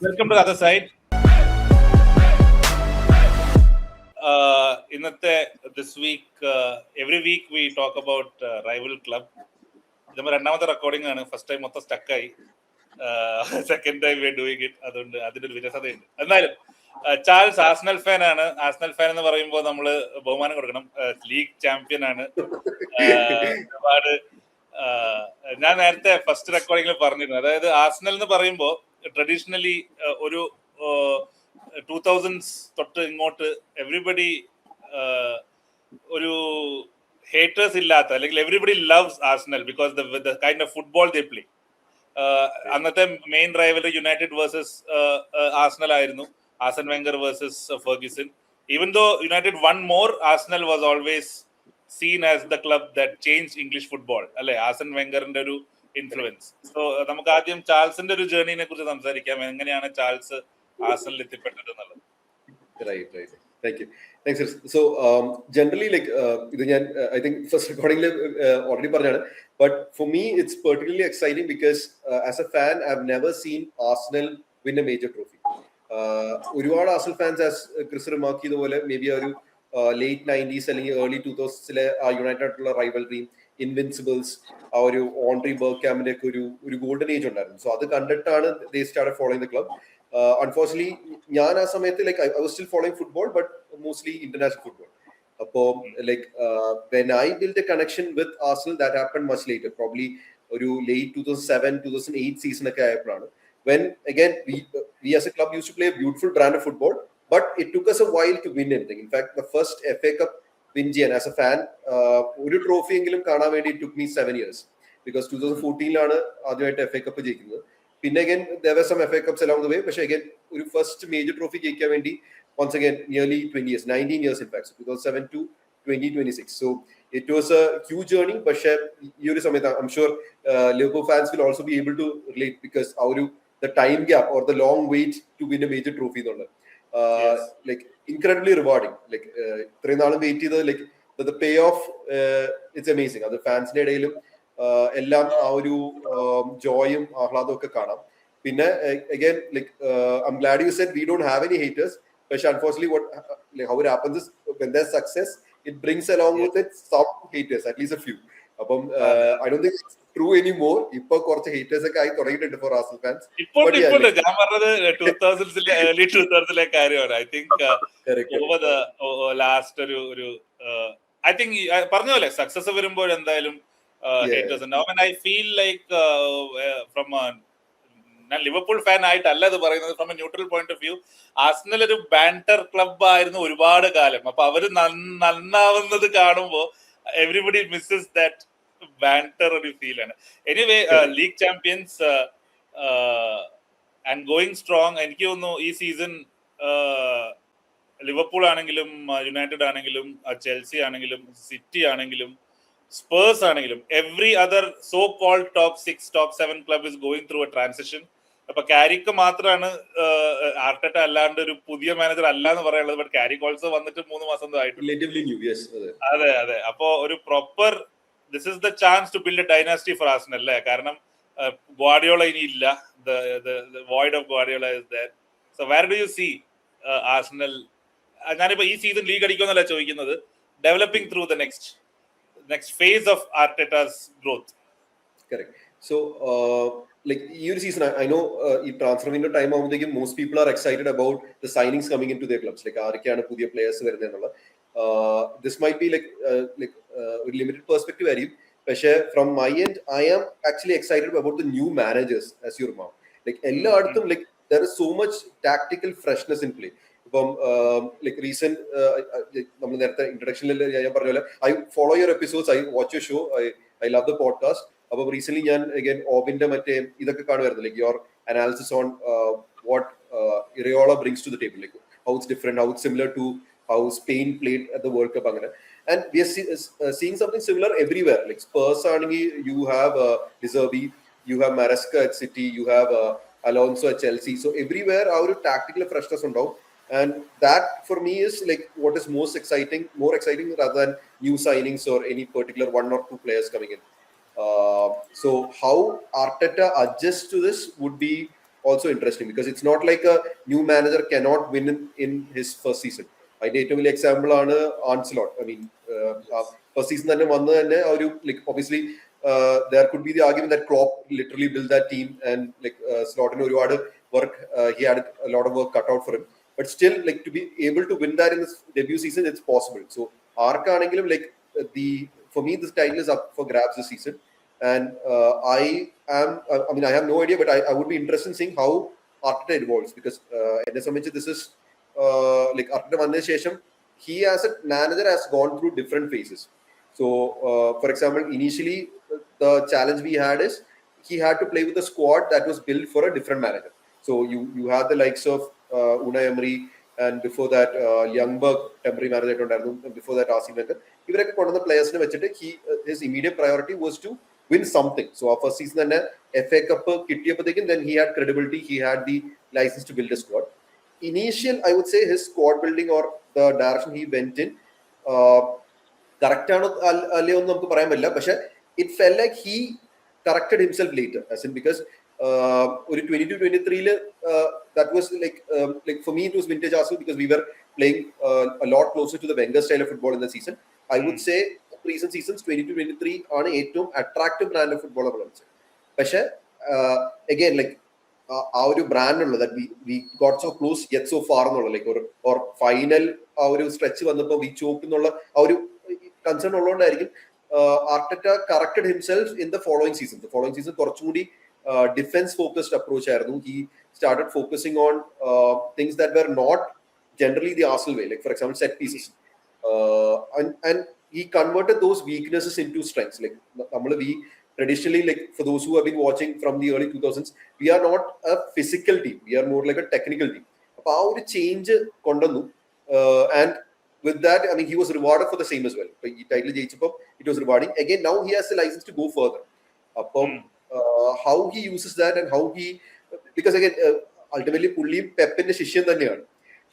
Welcome to the other side. This week, every week we talk about rival club. നമ്മൾ രണ്ടാമത്തെ recording ആണ്. First time മൊത്തം സ്റ്റക്കായി. Second time we are doing it. അതുകൊണ്ട് അതിന്റെ ഒരു വിരസതയുണ്ട്. എന്നാലും ചാൾസ് ആർസണൽ ഫാൻ ആണ്. ആർസണൽ ഫാൻ എന്ന് പറയുമ്പോൾ നമ്മൾ ബഹുമാനം കൊടുക്കണം. ലീഗ് ചാമ്പ്യൻ ആണ്. ഒരുപാട് ഞാൻ നേരത്തെ ഫസ്റ്റ് റെക്കോർഡിംഗിൽ പറഞ്ഞിരുന്നു. അതായത് ആർസണൽ എന്ന് പറയുമ്പോൾ ട്രഡീഷണലി ഒരു 2000s തൊട്ട് ഇങ്ങോട്ട് എവറിബഡി ഒരു ഹേറ്റേഴ്സ് ഇല്ലാത്ത, അല്ലെങ്കിൽ everybody loves Arsenal because the kind of football they play. അന്നത്തെ main rival United versus Arsenal ആയിരുന്നു. Arsene Wenger versus Ferguson. Even though United won more, Arsenal was always seen as the club that changed English football. അല്ലെ, ആർസൻ വെംഗറിന്റെ ഒരു influence. So നമുക്ക് ആദ്യം ചാൾസിന്റെ ഒരു ജേർണിനെ കുറിച്ച് സംസാരിക്കാം. എങ്ങനെയാണ് ചാൾസ് ആർസണലിൽ എത്തിപ്പെട്ടത് എന്നുള്ളത്. Thank you. Thanks, sir. So generally, like ഇത് ഞാൻ I think first recording already പറഞ്ഞാണ്, but for me it's particularly exciting because as a fan I've never seen Arsenal win a major trophy. ഒരുപാട് Arsenal fans as Chris remark ചെയ്തപോലെ maybe ഒരു late 90s അല്ലെങ്കിൽ early 2000s ആ United ആയിട്ടുള്ള rivalry, ഇൻവിൻസിബിൾസ്, ആ ഒരു ഓൺട്രി ബർഗ്കാമിന്റെ ഒക്കെ ഒരു ഗോൾഡൻ ഏജ് ഉണ്ടായിരുന്നു. സോ അത് കണ്ടിട്ടാണ് they started following the club. Unfortunately ഞാൻ ആ സമയത്ത് like I was still following football, but mostly international football. അപ്പോൾ like when I build a connection with Arsenal that happen much later, probably ഒരു late 2007, 2008 season ഒക്കെ ആയപ്പോഴാണ്. When again we as a club used to play a beautiful brand of football, but it took us a while to win anything. In fact, the first FA Cup win ചെയ്യാൻ as a fan ഒരു trophy എങ്കിലും കാണാൻ വേണ്ടി it took me 7 years, because 2014 ആദ്യമായിട്ട് FA Cup ജയിക്കുന്നത്. പിന്നെ again there were some FA Cups along the way, പക്ഷേ again ഒരു ഫസ്റ്റ് മേജർ ട്രോഫി ജയിക്കാൻ വേണ്ടി once again nearly 20 years, 19 years in fact, 2007 to 2026. So it was a huge journey. പക്ഷേ ഈ ഒരു സമയത്ത് I'm sure Liverpool fans will also be able to relate, because ആ ഒരു the time gap or the long wait to win a major trophy എന്നുള്ളത് like incredibly rewarding. Like ഇത്രയും നാളും wait ചെയ്തത്, like the pay off it's amazing. അത് ഫാൻസിന്റെ ഇടയിലും എല്ലാം ആ ഒരു ജോയും ആഹ്ലാദവും ഒക്കെ കാണാം. പിന്നെ again like I'm glad you said we don't have any haters, പക്ഷെ unfortunately how it happens is when there's success it brings along with it some haters, at least a few. അപ്പം I don't think it's true anymore. ഇപ്പൊ കുറച്ച് haters ഒക്കെ ആയി തുടങ്ങിയിട്ടുണ്ട് four Arsenal fans. ഇപ്പോൾ ഞാൻ പറഞ്ഞത് 2000s ഏർലി 2000s കാര്യമാണ്. I think over the last ഒരു ഐ തിങ്ക് പറഞ്ഞ പോലെ സക്സസ് വരുമ്പോൾ എന്തായാലും ഹേറ്റേഴ്സ് ഉണ്ടാവും. And I feel like from ഞാൻ ലിവർപൂൾ ഫാൻ ആയിട്ടല്ല ഇത് പറയുന്നത്, from A neutral point of view Arsenal ഒരു ബാൻറ്റർ ക്ലബ് ആയിരുന്നു ഒരുപാട് കാലം. അപ്പൊ അവര് നന്നാവുന്നത് കാണുമ്പോൾ everybody misses that banter ഒരു ഫീൽ ആണ്. Anyway league champions and going strong. എനിക്ക് തോന്നുന്നു ഈ സീസൺ ലിവർപൂൾ ആണെങ്കിലും യുണൈറ്റഡ് ആണെങ്കിലും ചെൽസി ആണെങ്കിലും സിറ്റി ആണെങ്കിലും സ്പേഴ്സ് ആണെങ്കിലും every other so called top 6 top 7 club is going through a transition. അപ്പൊ കാരിക്ക് മാത്രമാണ് ആർട്ടറ്റ അല്ലാണ്ട് ഒരു പുതിയ മാനേജർ അല്ല എന്ന് പറയാനുള്ളത്. ബട്ട് കാരിക്ക് ഓൾസോ വന്നിട്ട് 3 മാസം ആയിട്ടുണ്ട്. അതെ. അപ്പോ ഒരു proper this is the chance to build a dynasty for Arsenal അല്ലേ. കാരണം ഗവാർഡിയോള ഇനി ഇല്ല. the void of Guardiola is there. So where do you see Arsenal? ഞാനിപ്പോ ഈ സീസൺ ലീഗ് അടിക്കുമെന്നല്ല ചോദിക്കുന്നത്, developing through the next phase of Arteta's growth. Correct. So like ഈ ഒരു season I know ഈ ട്രാൻസ്ഫർ വിൻഡോ ടൈം ആകുമ്പോഴത്തേക്കും most people are excited about the signings coming into their clubs. like ആരൊക്കെയാണ് പുതിയ players വരുന്നത് എന്നുള്ള this might be like ഒരു limited perspective ആയിരിക്കും. പക്ഷേ from my end I am actually excited about the new managers as you remark. like എല്ലായിടത്തും like there is so much tactical freshness in play. ഇപ്പം like recent നമ്മൾ നേരത്തെ ഇൻട്രൊഡക്ഷനിൽ ഞാൻ പറഞ്ഞ പോലെ I follow your episodes, I watch your show, I love the podcast. അപ്പോൾ recent ഞാൻ again ഓബിന്റെ മറ്റേ ഇതൊക്കെ കാണുമായിരുന്നു, like your analysis on what Iraola brings to the table, like how it's different, how it's similar to how Spain played at the World Cup അങ്ങനെ. And we are seeing something similar everywhere. like Spurs ആണെങ്കിൽ you have De Zerbi, you have Maresca at City, you have Alonso at Chelsea. So everywhere ആ ഒരു tactical freshness ഉണ്ടാവും. And that for me is like what is more exciting rather than new signings or any particular 1 or 2 players coming in. So how Arteta adjusts to this would be also interesting because it's not like a new manager cannot win in his first season. അതിന്റെ ഏറ്റവും വലിയ example ആണ് ആൻസലോട്ട്. I mean first season തന്നെ വന്ന് തന്നെ ഒരു like obviously there could be the argument that Klopp literally built that team and like Slottin ഒരുപാട് work he had a lot of work cut out for him, but still like to be able to win that in his debut season, it's possible. So ആർക്കാണെങ്കിലും like for me this title is up for grabs this season, and I have no idea, but I would be interested in seeing how Arteta evolves because എന്നെ സംബന്ധിച്ച് this is like Arteta വന്നതിന് ശേഷം he as a manager has gone through different phases. So for example, initially the challenge we had is he had to play with a squad that was built for a different manager. So you had the likes of Unai Emery, and before that Ljungberg temporary manager ഉണ്ടായിരുന്നു, before that Arsene Wenger. ഇവരൊക്കെ കൊണ്ടുവന്ന പ്ലേയേഴ്സിനെ വെച്ചിട്ട് his immediate priority was to win something. So our first season തന്നെ FA Cup കിട്ടിയപ്പോഴത്തേക്കും then he had credibility, he had the license to build a squad. Initial, I would say his squad building or the direction he went in correct ആണോ അല്ലയോ എന്ന് നമുക്ക് പറയാൻ പറ്റില്ല, പക്ഷെ it felt like he corrected himself later, as in because ഒരു 22-23 that was like for me it was vintage Arsenal because we were playing a lot closer to the Wenger style of football in the season. I would say recent seasons 22-23 ആണ് ഏറ്റവും attractive brand of football നമ്മൾ കളിച്ചത്. പക്ഷെ again like ആ ഒരു brand ഉള്ളത് that we got so close yet so far എന്നുള്ള like or final ആ ഒരു സ്ട്രെച്ച് വന്നപ്പോൾ we choked എന്നുള്ള ആ ഒരു concern ഉള്ളതുകൊണ്ടായിരിക്കും Arteta corrected himself in the following season. The following season കുറച്ചുകൂടി defense focused approach ആയിരുന്നു. He started focusing on things that were not generally the Arsenal way, like for example set pieces, and he converted those weaknesses into strengths. Like we traditionally, like for those who have been watching from the early 2000s, we are not a physical team, we are more like a technical team. Appo aa oru change kondannu, and with that I mean he was rewarded for the same as well. He title jeichappo it was rewarding. Again now he has the license to go further. Appo how he uses that and how he, because again ultimately pulli Pepന്റെ ശിഷ്യൻ തന്നെയാണ്.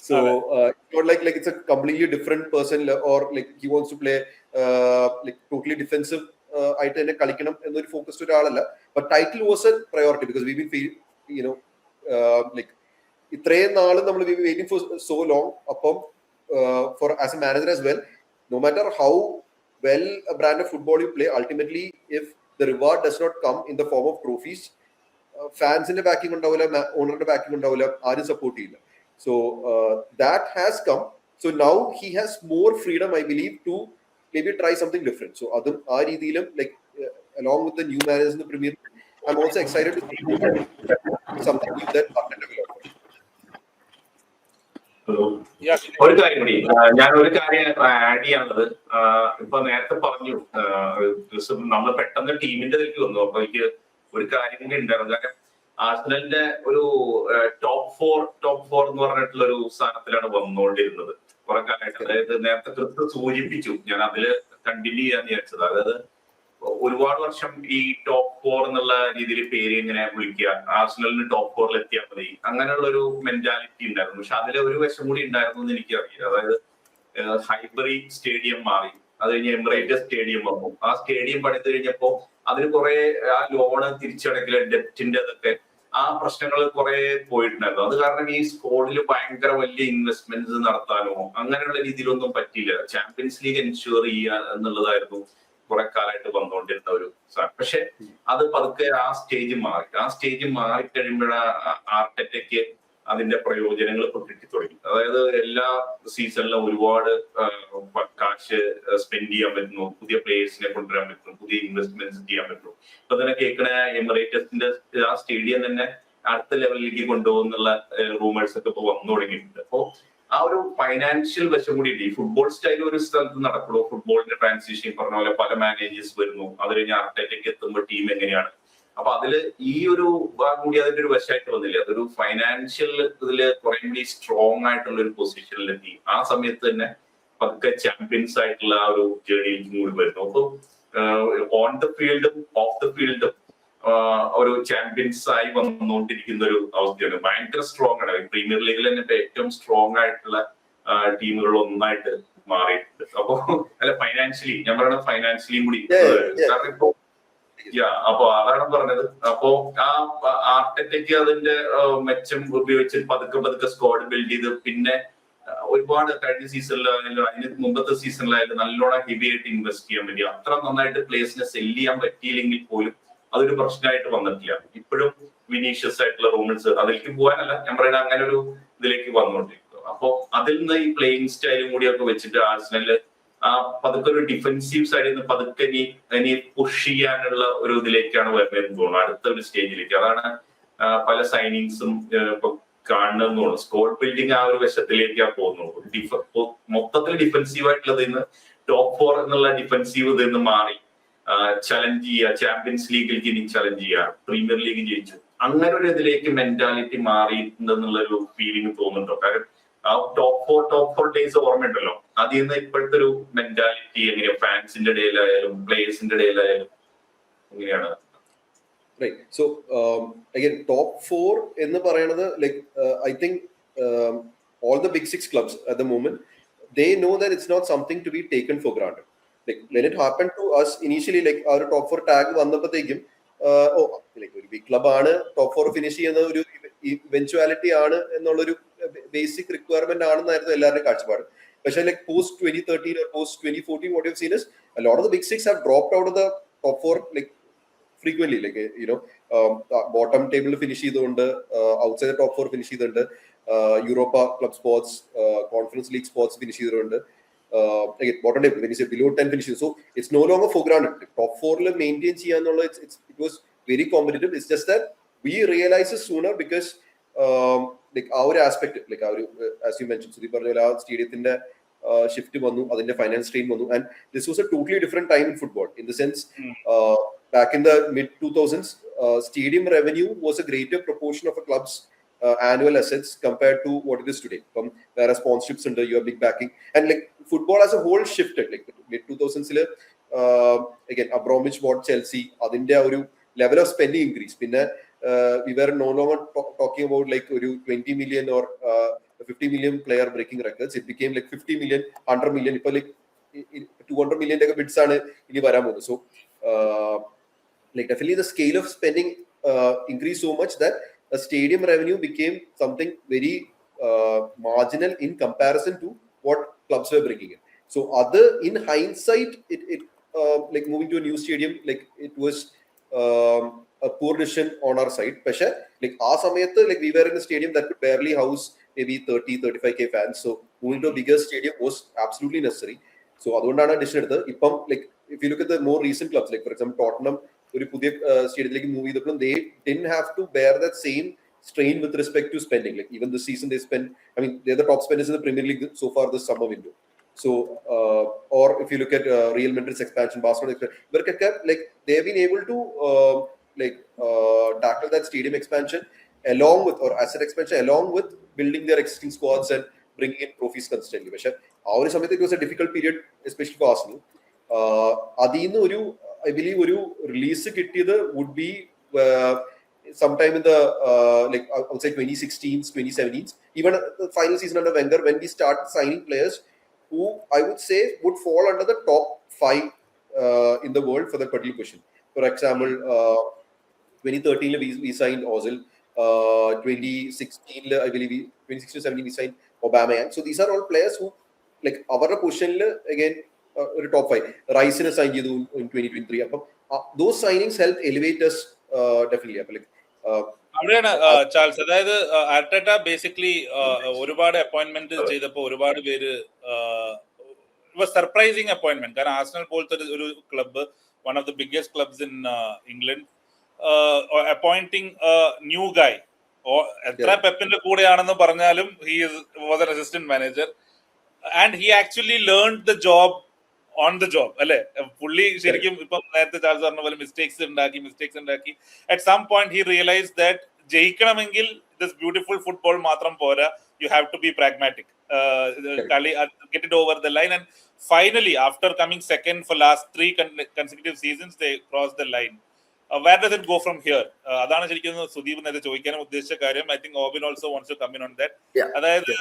So it's not like it's a completely different person or like he wants to play like totally defensive ആയിട്ട് തന്നെ കളിക്കണം എന്നൊരു focused ഒരാളല്ല. But title was a priority because we been like ഇത്രയും നാൾ നമ്മൾ we waiting for so long. അപ്പം for as a manager as well, no matter how well a brand of football you play, ultimately if the reward does not come in the form of trophies, ഫാൻസിന്റെ backing ഉണ്ടാവില്ല, ഓണറിന്റെ backing ഉണ്ടാവില്ല, ആരും support ചെയ്യില്ല. So that has come. So now he has more freedom, I believe, to maybe try something different. So adum aa reethiyilum like along with the new managers in the Premier League, I'm also excited to see something new that Arteta will offer. ഒരു കാര്യം കൂടി ഞാൻ ഒരു കാര്യം add ചെയ്യാനുള്ളത്, ഇപ്പൊ നേരത്തെ പറഞ്ഞു നമ്മൾ പെട്ടെന്ന് ടീമിന്റെ ഇതിലേക്ക് വന്നു. അപ്പൊ എനിക്ക് ഒരു കാര്യം കൂടി ഉണ്ടായിരുന്നു. കാരണം ആർസണലിന്റെ ഒരു ടോപ്പ് ഫോർ എന്ന് പറഞ്ഞിട്ടുള്ള ഒരു സ്ഥാനത്തിലാണ് വന്നുകൊണ്ടിരുന്നത് കുറെ കാലമായിട്ട്. അതായത് നേരത്തെ കൃത്യം സൂചിപ്പിച്ചു, ഞാൻ അതില് കണ്ടിന്യൂ ചെയ്യാന്ന് വിചാരിച്ചത്. അതായത് ഒരുപാട് വർഷം ഈ ടോപ്പ് 4 എന്നുള്ള രീതിയിൽ പേര് ഇങ്ങനെ വിളിക്കുക, ആർസണലിന് ടോപ്പ് 4 എത്തിയാൽ മതി, അങ്ങനെയുള്ള ഒരു മെന്റാലിറ്റി ഉണ്ടായിരുന്നു. പക്ഷെ അതിലെ ഒരു വശം കൂടി ഉണ്ടായിരുന്നു എന്ന് എനിക്കറിയാം. അതായത് ഹൈബറി സ്റ്റേഡിയം മാറി, അത് കഴിഞ്ഞ് എമിറേറ്റ്സ് സ്റ്റേഡിയം വന്നു. ആ സ്റ്റേഡിയം പണിത് കഴിഞ്ഞപ്പോ അതിന് കുറെ ആ ലോണ് തിരിച്ചടക്കല്, ഡെപ്റ്റിന്റെ അതൊക്കെ ആ പ്രശ്നങ്ങൾ കുറെ പോയിട്ടുണ്ടായിരുന്നു. അത് കാരണം ഈ സ്കോഡിൽ ഭയങ്കര വലിയ ഇൻവെസ്റ്റ്മെന്റ്സ് നടത്താനോ അങ്ങനെയുള്ള രീതിയിലൊന്നും പറ്റിയില്ല. ചാമ്പ്യൻസ് ലീഗ് എൻഷുർ ചെയ്യുക എന്നുള്ളതായിരുന്നു കുറെ കാലമായിട്ട് വന്നുകൊണ്ടിരുന്ന ഒരു സാധനം. പക്ഷെ അത് പതുക്കെ ആ സ്റ്റേജ് മാറിക്കഴിയുമ്പോഴാണ് ആർട്ടറ്റയ്ക്ക് അതിന്റെ പ്രയോജനങ്ങൾ ഇപ്പൊ കിട്ടിത്തുടങ്ങി. അതായത് എല്ലാ സീസണിലും ഒരുപാട് കാശ് സ്പെൻഡ് ചെയ്യാൻ പറ്റുന്നു, പുതിയ പ്ലേയേഴ്സിനെ കൊണ്ടുവരാൻ പറ്റുന്നു, പുതിയ ഇൻവെസ്റ്റ്മെന്റ്സ് ചെയ്യാൻ പറ്റുന്നു. ഇപ്പൊ തന്നെ കേൾക്കണ എമിറേറ്റസിന്റെ ആ സ്റ്റേഡിയം തന്നെ അടുത്ത ലെവലിലേക്ക് കൊണ്ടുപോകുന്നുള്ള റൂമേഴ്സ് ഒക്കെ ഇപ്പൊ വന്നു തുടങ്ങിയിട്ടുണ്ട്. അപ്പോ ആ ഒരു ഫൈനാൻഷ്യൽ വശം കൂടി ഉണ്ട്. ഈ ഫുട്ബോൾ സ്റ്റൈൽ ഒരു സ്ഥലത്ത് നടക്കുള്ളൂ. ഫുട്ബോളിന്റെ ട്രാൻസിഷൻ പറഞ്ഞ പോലെ പല മാനേജേഴ്സ് വരുന്നു, അത് കഴിഞ്ഞ് ആർട്ടറ്റയ്ക്ക് എത്തുമ്പോൾ ടീം എങ്ങനെയാണ്. അപ്പൊ അതില് ഈ ഒരു ഭാഗം കൂടി അതിന്റെ ഒരു വശമായിട്ട് വന്നില്ല. അതൊരു ഫൈനാൻഷ്യൽ ഇതില് കുറെ കൂടി സ്ട്രോങ് ആയിട്ടുള്ള ഒരു പൊസിഷനിലെത്തി. ആ സമയത്ത് തന്നെ പതുക്കെ ചാമ്പ്യൻസ് ആയിട്ടുള്ള ആ ഒരു ജേർണിയിലേക്ക് കൂടി വരുന്നു. അപ്പൊ ഓൺ ദ ഫീൽഡും ഓഫ് ദ ഫീൽഡും ഒരു ചാമ്പ്യൻസ് ആയി വന്നുകൊണ്ടിരിക്കുന്ന ഒരു അവസ്ഥയാണ്. ഭയങ്കര സ്ട്രോങ് ആണ്. പ്രീമിയർ ലീഗിൽ തന്നെ ഏറ്റവും സ്ട്രോങ് ആയിട്ടുള്ള ടീമുകൾ ഒന്നായിട്ട് മാറിയിട്ടുണ്ട്. അപ്പൊ അല്ല ഫൈനാൻഷ്യലി ഞാൻ പറയുന്നത് ഫൈനാൻഷ്യലിയും കൂടി. കാരണം ഇപ്പൊ അപ്പൊ അതാണ് പറഞ്ഞത്. അപ്പോ ആ ആർട്ടറ്റയ്ക്ക് അതിന്റെ മെച്ചം ഉപയോഗിച്ച് പതുക്കെ സ്ക്വാഡ് ബിൽഡ് ചെയ്ത് പിന്നെ ഒരുപാട് കഴിഞ്ഞ സീസണിലായാലും അതിന് മുമ്പത്തെ സീസണിലായാലും നല്ലോണം ഹെവി ആയിട്ട് ഇൻവെസ്റ്റ് ചെയ്യാൻ പറ്റി. അത്ര നന്നായിട്ട് പ്ലേസിനെ സെല് ചെയ്യാൻ പറ്റിയില്ലെങ്കിൽ പോലും അതൊരു പ്രശ്നമായിട്ട് വന്നിട്ടില്ല. ഇപ്പോഴും വിനീഷ്യസ് ആയിട്ടുള്ള റൂമൻസ് അതിലേക്ക് പോകാനല്ല ഞാൻ പറയുന്നത്, അങ്ങനെ ഒരു ഇതിലേക്ക് വന്നുകൊണ്ടിരിക്കും. അപ്പൊ അതിൽ നിന്ന് ഈ പ്ലേയിങ് സ്റ്റൈലും കൂടിയൊക്കെ വെച്ചിട്ട് ആഴ്സണല് ആ പതുക്കെ ഒരു ഡിഫൻസീവ് സൈഡിൽ നിന്ന് പതുക്കെ ഇനി പുഷ് ചെയ്യാനുള്ള ഒരു ഇതിലേക്കാണ് വരുന്നതെന്ന് തോന്നുന്നു, അടുത്ത ഒരു സ്റ്റേജിലേക്ക്. അതാണ് പല സൈനിങ്സും ഇപ്പൊ കാണുന്നതെന്ന് തോന്നുന്നു. സ്കോഡ് ബിൽഡിംഗ് ആ ഒരു വശത്തിലേക്കാണ് പോകുന്നത്. മൊത്തത്തിൽ ഡിഫൻസീവ് ആയിട്ടുള്ളത് ഇന്ന് ടോപ്പ് 4 എന്നുള്ള ഡിഫൻസീവ് ഇതിൽ നിന്ന് മാറി ചലഞ്ച് ചെയ്യുക, ചാമ്പ്യൻസ് ലീഗിലേക്ക് ഇനി ചലഞ്ച് ചെയ്യുക, പ്രീമിയർ ലീഗ് ജയിച്ചു, അങ്ങനെ ഒരു ഇതിലേക്ക് മെന്റാലിറ്റി മാറിയിട്ടുണ്ടെന്നുള്ളൊരു ഫീലിംഗ് തോന്നുന്നുണ്ടോ? കാരണം ആ ടോപ്പ് ഫോർ ഡേയ്സ് ഓർമ്മയുണ്ടല്ലോ, അതിൽ നിന്ന് ഇപ്പോഴത്തെ ഒരു മെന്റാലിറ്റി എങ്ങനെയാ ഫാൻസിന്റെ ഇടയിലായാലും പ്ലേയേഴ്സിന്റെ ഇടയിലായാലും എങ്ങനെയാണ്? Right. So again, top 4 എന്ന് പറയുന്നത് like I think all the big 6 clubs at the moment, they know that it's not something to be taken for granted. Like when it happened to us initially, like our top 4 tag വന്നപ്പോഴത്തേക്കും like ഒരു big club ആണ് top 4 finish ചെയ്യുന്ന ഒരു eventuality ആണ് എന്നുള്ളൊരു basic requirement ആണെന്നായിരുന്നു എല്ലാവരുടെയും കാഴ്ചപ്പാട്. പക്ഷേ like post 2013 or post 2014 what you've seen is a lot of the big 6 have dropped out of the top 4 like frequently, like bottom table finish ചെയ്തുകൊണ്ട് outside the top 4 finish ചെയ്തിട്ടുണ്ട്, Europa club spots, conference league spots finish ചെയ്തിട്ടുണ്ട്. Again, bottom table when you say below 10 finishes, so it's no longer for granted. Top 4 maintain ചെയ്യാന്നുള്ള it was very competitive. It's just that we realized it sooner because like our aspect, like our as you mentioned, Sudeep പറഞ്ഞ പോലെ ആ സ്റ്റേഡിയത്തിന്റെ shift വന്നു, അതിന്റെ finance strain വന്നു, and this was a totally different time in football in the sense back in the mid 2000s stadium revenue was a greater proportion of a club's annual assets compared to what it is today. There are sponsorships under, you have big backing, and like football as a whole shifted. Like mid 2000s again Abramovich bought Chelsea, adinte oru level of spending increase. Pinne we were no longer talking about like oru 20 million or 50 million player breaking records. It became like 50 million, 100 million, ipo like 200 million like bids aanu ini varan podu. So like definitely the scale of spending increased so much that a stadium revenue became something very marginal in comparison to what clubs were bringing in. So other in hindsight, it like moving to a new stadium, like it was a poor decision on our side. But like our samayathu, like we were in a stadium that could barely house maybe 30-35k fans. So moving to a bigger stadium was absolutely necessary. So അതുകൊണ്ടാണ് decision എടുത്തത്. ഇപ്പം like if you look at the more recent clubs, like for example Tottenham ഒരു പുതിയ സ്റ്റേഡിയത്തിലേക്ക് move ചെയ്തപ്പോൾ they didn't have to bear that same strain with respect to spending. Like even this season they spend, I mean they're the top spenders in the Premier League so far this summer window. So or if you look at Real Madrid's expansion, Barcelona expansion, like they've been able to tackle that stadium expansion along with, or asset expansion along with building their existing squads and bringing in trophies consistently. പക്ഷെ ആ ഒരു സമയത്ത് it was a difficult period especially for Arsenal. അതിന്ന് ഒരു I believe ഒരു release കിട്ടിയത് would be sometime in the like I would say 2016s, 2017s, even the final season under Wenger, when we start signing players who I would say would fall under the top 5 in the world for that particular position. For example, 2013 we signed Ozil, 2016 I believe 2016-17 we signed Aubameyang. So these are all players who like our position again ഒരു top 5. റൈസിനെ sign ചെയ്തു in 2023. അപ്പം those signings helped elevate us definitely. അപ്പം like അവിടെയാണ് Charles, അതായത് Arteta basically ഒരുപാട് appointment ചെയ്തപ്പോൾ ഒരുപാട് പേര് സർപ്രൈസിങ് അപ്പോയിന്റ്മെന്റ്. കാരണം ആർസണൽ പോലത്തെ ഒരു club, one of the biggest clubs in England, appointing new guy. എത്ര പെപ്പിന്റെ കൂടെയാണെന്ന് പറഞ്ഞാലും he was an assistant manager and he actually learned the job on the job. അല്ലെ, പുള്ളി ശരിക്കും ഇപ്പം നേരത്തെ ചാൾസ് പറഞ്ഞ പോലെ മിസ്റ്റേക്സ് ഉണ്ടാക്കി at some point he realized that ജയിക്കണമെങ്കിൽ this beautiful football മാത്രം പോരാ, you have to be pragmatic, get it over the line, and finally after coming second for last 3 consecutive seasons they crossed the line. Where does it go from here? അതാണ് ശരിക്കും സുദീപ് നേരത്തെ ചോദിക്കാനും ഉദ്ദേശിച്ച കാര്യം. I think Obin also wants to come in on that. അതായത്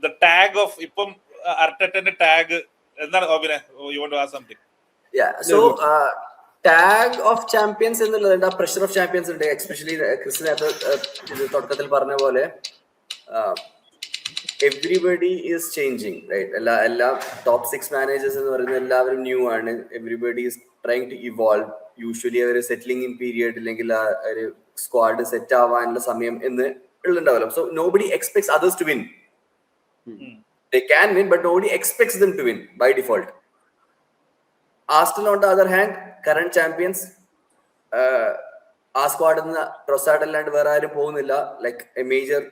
the tag of ഇപ്പം അർട്ടേറ്റന്റെ tag എന്താണ്? Obin, you want to ask something? Yeah, so tag of champions എന്നുള്ളത് ആ പ്രഷർ ഓഫ് ചാമ്പ്യൻസ് ഉണ്ട്. എസ്പെഷ്യലി ക്രിസ് നേരത്തെ തുടക്കത്തിൽ പറഞ്ഞ പോലെ എവ്രിബഡി ഈസ് ചേഞ്ചിങ്, റൈറ്റ്? എല്ലാ ടോപ്പ് 6 മാനേജേഴ്സ് എന്ന് പറയുന്നത് എല്ലാവരും ന്യൂ ആണ്. Everybody is trying to evolve. Usually അവർ സെറ്റിലിംഗ് ഇൻ പീരിയഡ് അല്ലെങ്കിൽ ആ ഒരു സ്ക്വാഡ് സെറ്റ് ആവാനുള്ള സമയം എന്ന് ഉള്ളുണ്ടാവല്ലോ. So nobody expects others to win. They can win, but nobody expects them to win by default. Arsenal, on the other hand, current champions, ആ സ്ക്വാഡിൽ നിന്ന് ട്രൊസാർഡ് അല്ലാണ്ട് വേറെ ആരും പോകുന്നില്ല. ലൈക്ക് എ മേജർ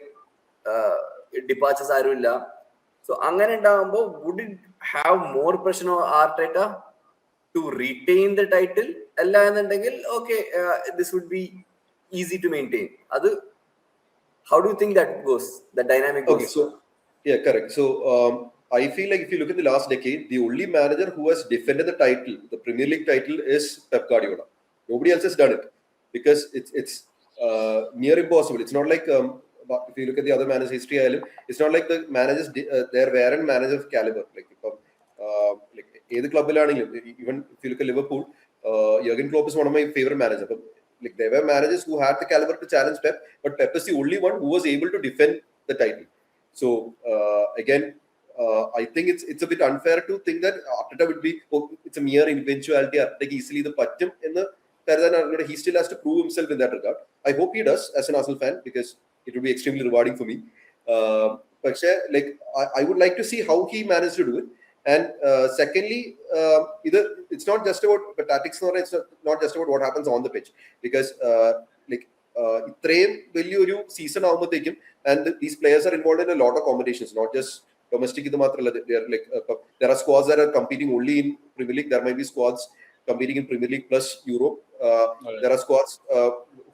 ഡിപ്പാച്ചേഴ്സ് ആരും ഇല്ല. സോ അങ്ങനെ ഉണ്ടാകുമ്പോൾ would it have more pressure on Arteta to retain the title? അല്ല എന്നുണ്ടെങ്കിൽ okay, this would be easy to maintain. അത് how do you think that goes, the dynamic goes? Yeah, correct. So I feel like if you look at the last decade, the only manager who has defended the title, the Premier League title, is Pep Guardiola. Nobody else has done it because it's near impossible. It's not like if you look at the other managers' history, it's not like the managers there weren't managers of caliber. Like either club, even if you look at Liverpool, Jurgen Klopp is one of my favorite managers. But like there were managers who had the caliber to challenge Pep, but Pep is the only one who was able to defend the title. So again, I think it's a bit unfair to think that Arteta would be, it's a mere eventuality. Arteta easily the patcham in the he still has to prove himself in that regard. I hope he does as an Arsenal fan because it would be extremely rewarding for me. But like I would like to see how he managed to do it. And secondly, it's not just about the tactics, or it's not just about what happens on the pitch, because ഇത്രയും വലിയൊരു season ആകുമ്പോഴത്തേക്കും and these players are involved in a lot of competitions, not just domestic. ഇത് മാത്രമല്ല, there are squads that are competing only in Premier League. There might be squads competing in Premier League plus Europe. There are squads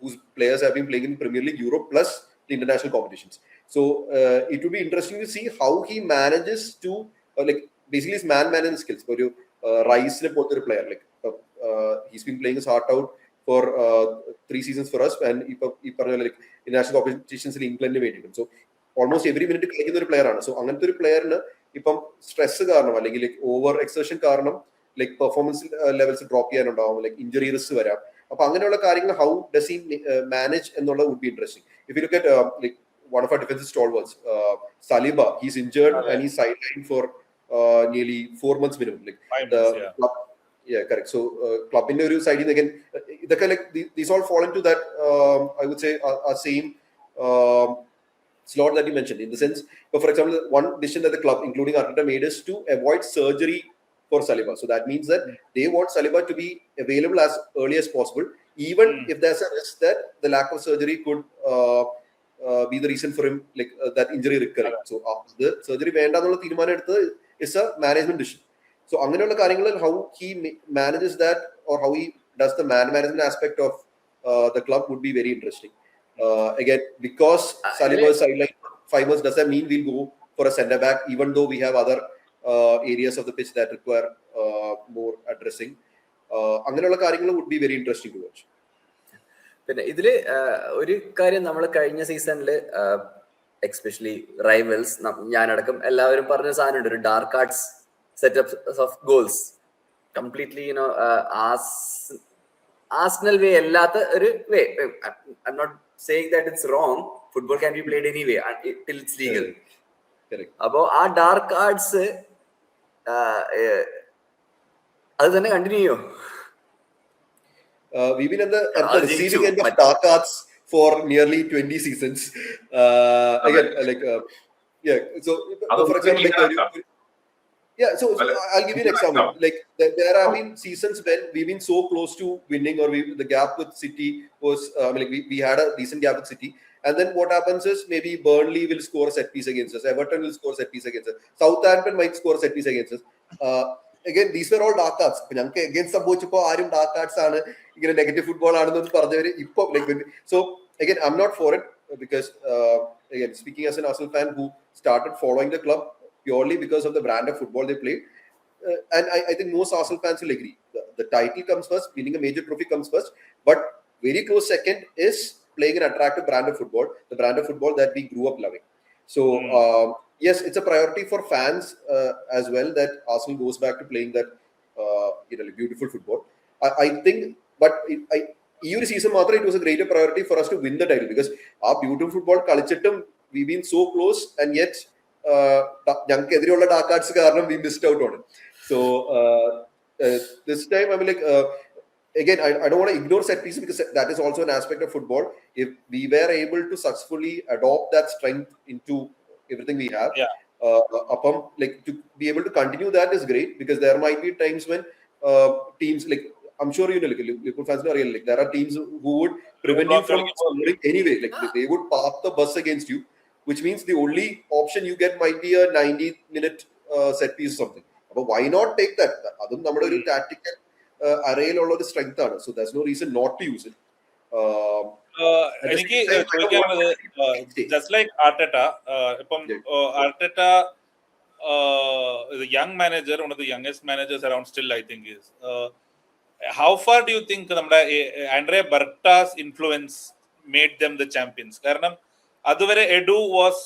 whose players have been playing in Premier League, Europe plus the international competitions. So it would be interesting to see how he manages to basically his man management skills. For Rice പോലത്തെ ഒരു player, he's been playing his heart out for 3 seasons for us, and ഈ പറഞ്ഞ international competitions ഇംഗ്ലണ്ടിന് വേണ്ടിയിട്ടും. So almost every minute കളിക്കുന്ന ഒരു player ആണ്. So അങ്ങനത്തെ ഒരു പ്ലെയറിന് ഇപ്പം സ്ട്രെസ് കാരണം അല്ലെങ്കിൽ ഓവർ എക്സേഷൻ കാരണം പെർഫോമൻസ് ലെവൽസ് ഡ്രോപ്പ് ചെയ്യാനുണ്ടാവും, ഇഞ്ചുറി റിസ്ക് വരാം. അപ്പൊ അങ്ങനെയുള്ള കാര്യങ്ങൾ ഹൗ ഡസ് ഹി മാനേജ് എന്നുള്ളത് would be interesting. If you look at one of our defensive stalwarts, Saliba, he's injured and he's sidelined for nearly 4 months minimum. Yeah, correct. So club in the side again, these all fall into that I would say a same slot that you mentioned, in the sense, but for example, one decision that the club, including Arteta, made is to avoid surgery for Saliba. So that means that they want Saliba to be available as early as possible, even if there's a risk that the lack of surgery could be the reason for him, that injury recurring. So the surgery വേണ്ട എന്നുള്ള തീരുമാനം എടുത്തത് is a management decision. So അങ്ങനെയുള്ള കാര്യങ്ങളിൽ how he manages that, or how he does the management aspect of the club would be very interesting. Again, because Saliba is sidelined for 5 months, does that mean we'll go for a centre back, even though we have other areas of the pitch that require more addressing? അങ്ങനെയുള്ള കാര്യങ്ങൾ would be very interesting to watch. പിന്നെ ഇതില് ഒരു കാര്യം നമ്മൾ കഴിഞ്ഞ സീസണിൽ especially rivals, ഞാനടക്കം എല്ലാവരും പറഞ്ഞ സാധനമുണ്ട്, ഒരു dark arts setup of goals. Completely Arsenal way അല്ലാത്ത ഒരു way. I M not saying that it's wrong. Football can be played any way till it's legal. അപ്പോ ആ ഡാർക്ക് ആർട്സ് അത് തന്നെ കണ്ടിന്യൂ ചെയ്യോ? We've been at the receiving end of dark arts for nearly 20 seasons. Again, so for example, so I'll give you an example. There have been seasons when we've been so close to winning, or the gap with City was, we had a decent gap with City, and then what happens is maybe Burnley will score a set piece against us, Everton will score a set piece against us, Southampton might score a set piece against us. Again, these were all dark arts. ഞങ്ങൾക്ക് against സംഭവിച്ചപ്പോൾ ആരും dark arts ആണ്, ഇങ്ങനെ negative football ആണെന്ന് പറഞ്ഞവര് ഇപ്പൊ so again, I'm not for it, because again, speaking as an Arsenal fan who started following the club purely because of the brand of football they play, and I think most Arsenal fans will agree, the title comes first, winning a major trophy comes first, but very close second is playing an attractive brand of football, the brand of football that we grew up loving. So yes, it's a priority for fans as well, that Arsenal goes back to playing that beautiful football. I think, but ഈ ഒരു season മാത്രം it was a greater priority for us to win the title because ആ beautiful football കളിച്ചിട്ടും we been so close and yet ഞങ്ങൾക്ക് എതിരെയുള്ള dark cards കാരണം we missed out on it. So this time I mean like again I don't want to ignore set pieces because that is also an aspect of football. If we were able to successfully adopt that strength into everything we have, upon like to be able to continue that is great because there might be times when teams like I'm sure you know like Liverpool fans know like there are teams who would prevent you from scoring anyway, like they would park the bus against you, which means the only option you get might be a 90-minute set piece or something. But why not take that? അതും നമ്മുടെ ഒരു tactical arrayയിലുള്ള ഒരു strength ആണ്, so there's no reason not to use it. എനിക്ക് ചോദിക്കാനുള്ളത് just like Arteta, ഇപ്പം Arteta is a young manager, one of the youngest managers around still, I think is. How far do you think Andrea Berta's influence made them the champions? കാരണം അതുവരെ Edu was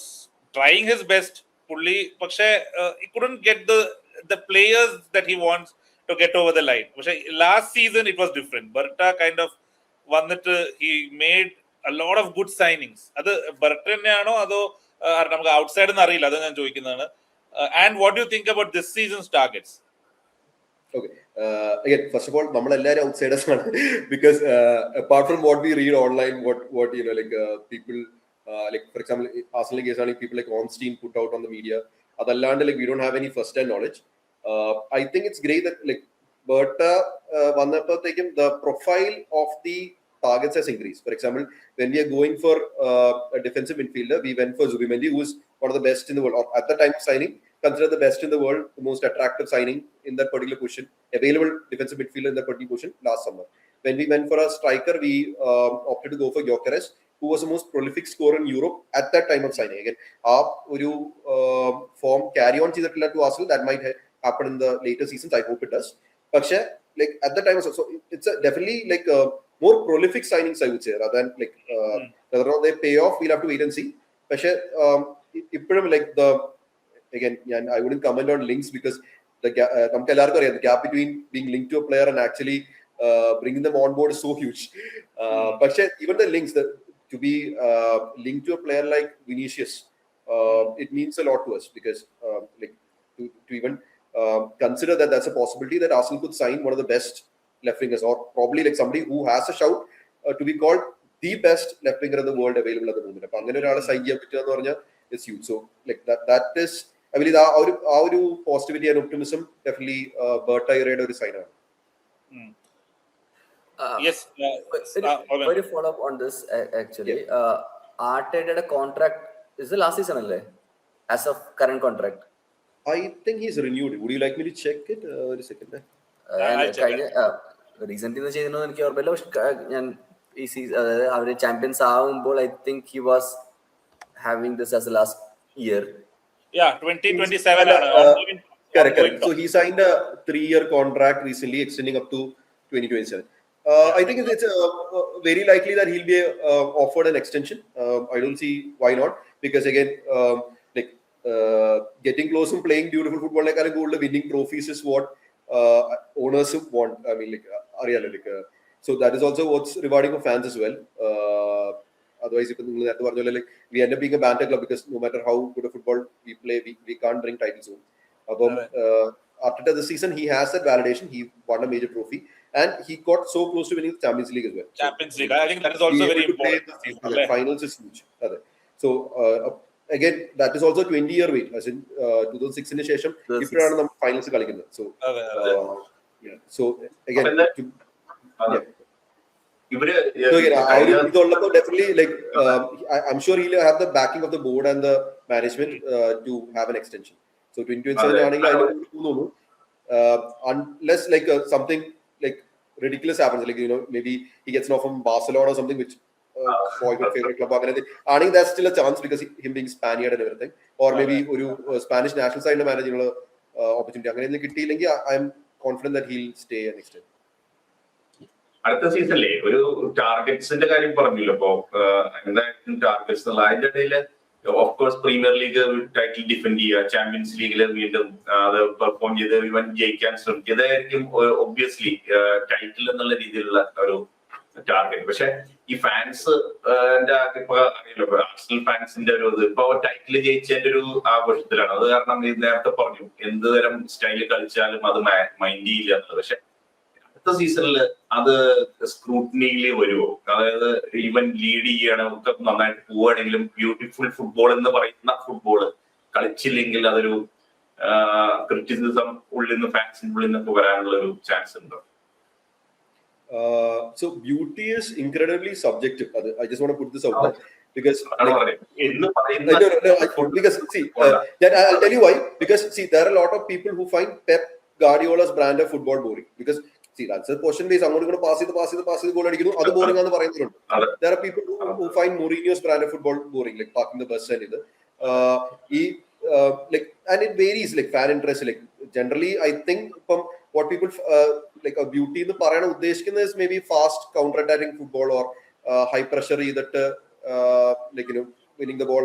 trying his best, പുള്ളി പക്ഷേ he couldn't get the players that he wants to get over the line. പക്ഷേ last season it was different. Berta kind of വന്നിട്ട് he made a lot of good signings. അത് ബർട്ട തന്നെയാണോ അതോ നമുക്ക് outside എന്ന് അറിയില്ല, അത് ഞാൻ ചോദിക്കുന്നതാണ്. And what do you think about this season's targets? Okay. Again, first of all, നമ്മൾ എല്ലാവരും outsiders ആണ് because apart from what we read online, what you know like people like for example Arsenal case ആണെങ്കിൽ people like Ornstein put out on the media, അതല്ലാണ്ട് like we don't have any first hand knowledge. I think it's great that like Berta വന്നപ്പോഴത്തേക്കും the profile of the targets has increased. For example, when we are going for a defensive midfielder, we went for Zubimendi, who is one of the best in the world, or at the time of signing considered the best in the world, the most attractive signing in that particular position, available defensive midfielder in that particular position last summer. When we went for a striker, we opted to go for Gyökeres, who was the most prolific scorer in Europe at that time of signing. Again, ഒരു form carry on ചെയ്തിട്ടില്ല to Arsenal, that might happen in the later seasons. I hope it does. പക്ഷേ like at the time, so it's definitely like more prolific signings, I would say, rather than like whether or not they pay off, we'll have to wait and see. പക്ഷേ ഇപ്പോഴും like the again I wouldn't comment on links because the നമുക്ക് എല്ലാവർക്കും അറിയാം the gap between being linked to a player and actually bringing them on board is so huge. പക്ഷേ even the links to be linked to a player like Vinicius, it means a lot to us because like to even consider that that's a possibility that Arsenal could sign one of the best left wingers, or probably like somebody who has a shout to be called the best left winger in the world available at the moment. അപ്പൊ അങ്ങനെ ഒരാളെ sign ചെയ്യാൻ പറ്റുക എന്ന് പറഞ്ഞാൽ it's huge. So like that is I believe ആ ഒരു positivity and optimism definitely ബർട്ട ഇറയുടെ ഒരു സൈൻ ആണ്. Yes, ഒരു follow up on this actually. Arteta's contract is the last season അല്ലേ as of current contract? I think he's renewed. Would you like me to check it? ഒരു second. Recent ചെയ്യുന്നത് എനിക്ക് ഓർമ്മയില്ല, പക്ഷെ ഞാൻ ഈ സീസൺ അതായത് അവര് ചാമ്പ്യൻസ് ആവുമ്പോൾ I think he was having this as the last year. Yeah, 2027 ആണ്. Correct. So he signed a 3-year contract recently, extending up to 2027. I think it's very likely that he'll be offered an extension. I don't see why not, because again like getting close and playing beautiful football like കൂടുതൽ winning trophies is what owners want. I mean like അറിയാലോ like so that is also what's rewarding for fans as well. Otherwise if നിങ്ങൾ നേരത്തെ പറഞ്ഞ പോലെ like we end up being a banter club because no matter how good a football we play, we can't bring titles home. അപ്പം after this season he has that validation, he won a major trophy and he got so close to winning the Champions League as well. Champions League, I think that is also very important. The finals is huge. So again that is also a 20-year wait, as in 2006 ന് ശേഷം ഇപ്പോഴാണ് നമ്മൾ finals കളിക്കുന്നത്. So so again ഇതുള്ളപ്പോൾ definitely like I'm sure he'll have the backing of the board and the management to have an extension. So 2027 ആണെങ്കിൽ അതിന് തോന്നുന്നു unless like something like ridiculous happens, like you know maybe he gets an offer from Barcelona or something which boyhood favorite club അങ്ങനെ ആണെങ്കിൽ that's still a chance because him being Spaniard and everything, or maybe ഒരു Spanish national side മാനേജിനുള്ള opportunity അങ്ങനെ കിട്ടിയില്ലെങ്കിൽ I am confident that he'll stay and extend. അടുത്ത സീസണിലെ ഒരു ടാർഗറ്റ്സിന്റെ കാര്യം പറഞ്ഞില്ല. അപ്പോ എന്തായാലും ടാർഗറ്റ്സ് അതിന്റെ ഇടയിൽ of course premier league title defend ചെയ്യുക, ചാമ്പ്യൻസ് ലീഗിൽ വീണ്ടും അത് പെർഫോം ചെയ്ത് ഇവൻ ജയിക്കാൻ ശ്രമിക്കുക, ഇതായിരിക്കും ഒബ്വിയസ്ലി ടൈറ്റിൽ എന്നുള്ള രീതിയിലുള്ള ഒരു ടാർഗറ്റ്. പക്ഷെ ഈ ഫാൻസ് ഇപ്പൊ അറിയില്ല, ആർസണൽ ഫാൻസിന്റെ ഒരു ഇത് ഇപ്പൊ ടൈറ്റിൽ ജയിച്ചതിന്റെ ഒരു ആഘോഷത്തിലാണ്. അത് കാരണം നേരത്തെ പറഞ്ഞു എന്ത് തരം സ്റ്റൈല് കളിച്ചാലും അത് മൈൻഡ് ചെയ്യില്ല എന്നുള്ളത്. പക്ഷെ അടുത്ത സീസണിൽ അത് സ്ക്രൂട്ടിനിയിൽ വരുമോ? അതായത് ഈവൻ ലീഡ് ചെയ്യണം ഒക്കെ നന്നായിട്ട് പോവുകയാണെങ്കിലും ബ്യൂട്ടിഫുൾ ഫുട്ബോൾ എന്ന് പറയുന്ന ഫുട്ബോള് കളിച്ചില്ലെങ്കിൽ അതൊരു ക്രിറ്റിസിസം ഉള്ളിൽ നിന്ന് ഫാൻസിന്റെ ഉള്ളിൽ നിന്നൊക്കെ വരാനുള്ള ഒരു ചാൻസ് ഉണ്ടോ? So beauty is incredibly subjective. I just want to put this out there because because see, I'll tell you why. Because see, there are a lot of people who find Pep Guardiola's brand of football boring. Because see, that's a portion base. അങ്ങോട്ട് ഇങ്ങോട്ട് pass ചെയ്ത് goal അടിക്കുന്നു, അത് boring ആണെന്ന് പറയുന്നവരുണ്ട്. There are people who find Mourinho's brand of football boring, like parking the bus and ഇത്. Like, and it varies, like fan interest. Like generally, I think from what people like a beauty in the parana uddeshikkunna is maybe fast counter attacking football or high pressure either like winning the ball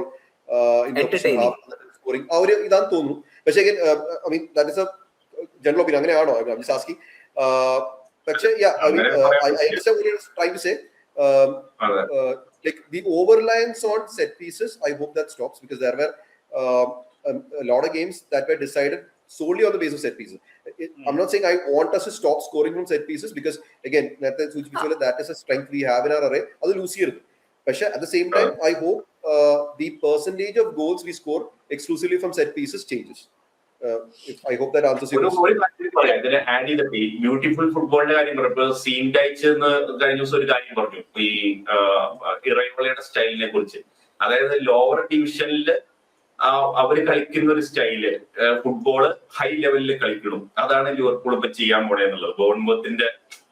in the half scoring avare idan thonu. But again I mean that is a general opinion anganeyaano, I'm just asking. But yeah, I mean I understand what you're trying to say. Like the over-reliance on set pieces, I hope that stops, because there were a lot of games that were decided solely on the basis of set pieces. I'm not saying I want us to stop scoring from set pieces, because again that is a strength we have in our array. Adu lose here. But at the same time, I hope the percentage of goals we score exclusively from set pieces changes. I hope that answers your question. Add ചെയ്തിട്ട് beautiful ഫുട്ബോളിന്റെ കാര്യം പറഞ്ഞപ്പോൾ scene ഡൈച്ച് എന്ന് കഴിഞ്ഞ ദിവസം ഒരു കാര്യം പറഞ്ഞു ഈ ഇറയോളയുടെ സ്റ്റൈലിനെ കുറിച്ച്. അതായത് ലോവർ ഡിവിഷനിൽ അവര് കളിക്കുന്ന ഒരു സ്റ്റൈല് ഫുട്ബോള് ഹൈ ലെവലിൽ കളിക്കണം. അതാണ് ലിവർപൂൾ ഇപ്പൊ ചെയ്യാൻ പോണേ എന്നുള്ളത്. ബോൺമത്തിന്റെ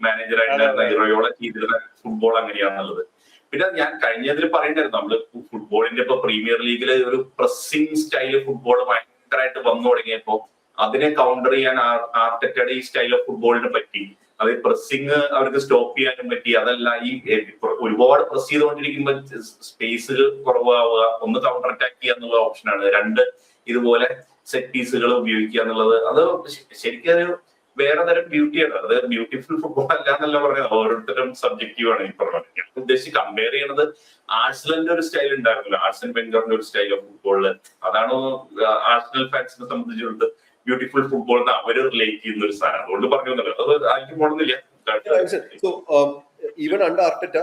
മാനേജറായിട്ടുണ്ടായിരുന്ന ഇറയോള ചെയ്തിരുന്ന ഫുട്ബോൾ അങ്ങനെയാണെന്നുള്ളത്. പിന്നെ ഞാൻ കഴിഞ്ഞതിൽ പറയണ്ടായിരുന്നു, നമ്മള് ഫുട്ബോളിന്റെ ഇപ്പൊ പ്രീമിയർ ലീഗില് ഒരു പ്രസ്സിംഗ് സ്റ്റൈല് ഫുട്ബോൾ ഭയങ്കരമായിട്ട് വന്നു തുടങ്ങിയപ്പോ അതിനെ കൗണ്ടർ ചെയ്യാൻ ആർട്ടറ്റയുടെ ഈ സ്റ്റൈൽ ഓഫ് ഫുട്ബോളിന് പറ്റി. അത് പ്രസ്സിങ് അവർക്ക് സ്റ്റോപ്പ് ചെയ്യാനും പറ്റി. അതല്ല ഈ ഒരുപാട് പ്രസ് ചെയ്തുകൊണ്ടിരിക്കുമ്പോൾ സ്പേസുകൾ കുറവാവുക, ഒന്ന് കൗണ്ടർ അറ്റാക്ക് ചെയ്യുക എന്നുള്ള ഓപ്ഷനാണ്. രണ്ട് ഇതുപോലെ സെറ്റ് പീസുകൾ ഉപയോഗിക്കുക എന്നുള്ളത്. അത് ശരിക്കും ഒരു വേറെ തരം ബ്യൂട്ടിയാണ്. അത് ബ്യൂട്ടിഫുൾ ഫുട്ബോൾ അല്ല എന്നല്ല പറയുന്നത്, ഓരോരുത്തരും സബ്ജക്റ്റീവ് ആണ് ഈ പറഞ്ഞത്. ഞാൻ ഉദ്ദേശിച്ച് കമ്പയർ ചെയ്യണത് ആഴ്സണലിന്റെ ഒരു സ്റ്റൈൽ ഉണ്ടായിരുന്നല്ലോ, ആഴ്സൺ വെംഗറിന്റെ ഒരു സ്റ്റൈൽ ഓഫ് ഫുട്ബോളില്. അതാണ് ആഴ്സണൽ ഫാൻസിനെ സംബന്ധിച്ചിടത്ത് ബ്യൂട്ടിഫുൾ ഫുട്ബോൾ അവര് റിലേറ്റ് ചെയ്യുന്ന ഒരു സാധനം. അതുകൊണ്ട് പറഞ്ഞു അത് ആയിരിക്കും പോണെന്നില്ല. So even under Arteta,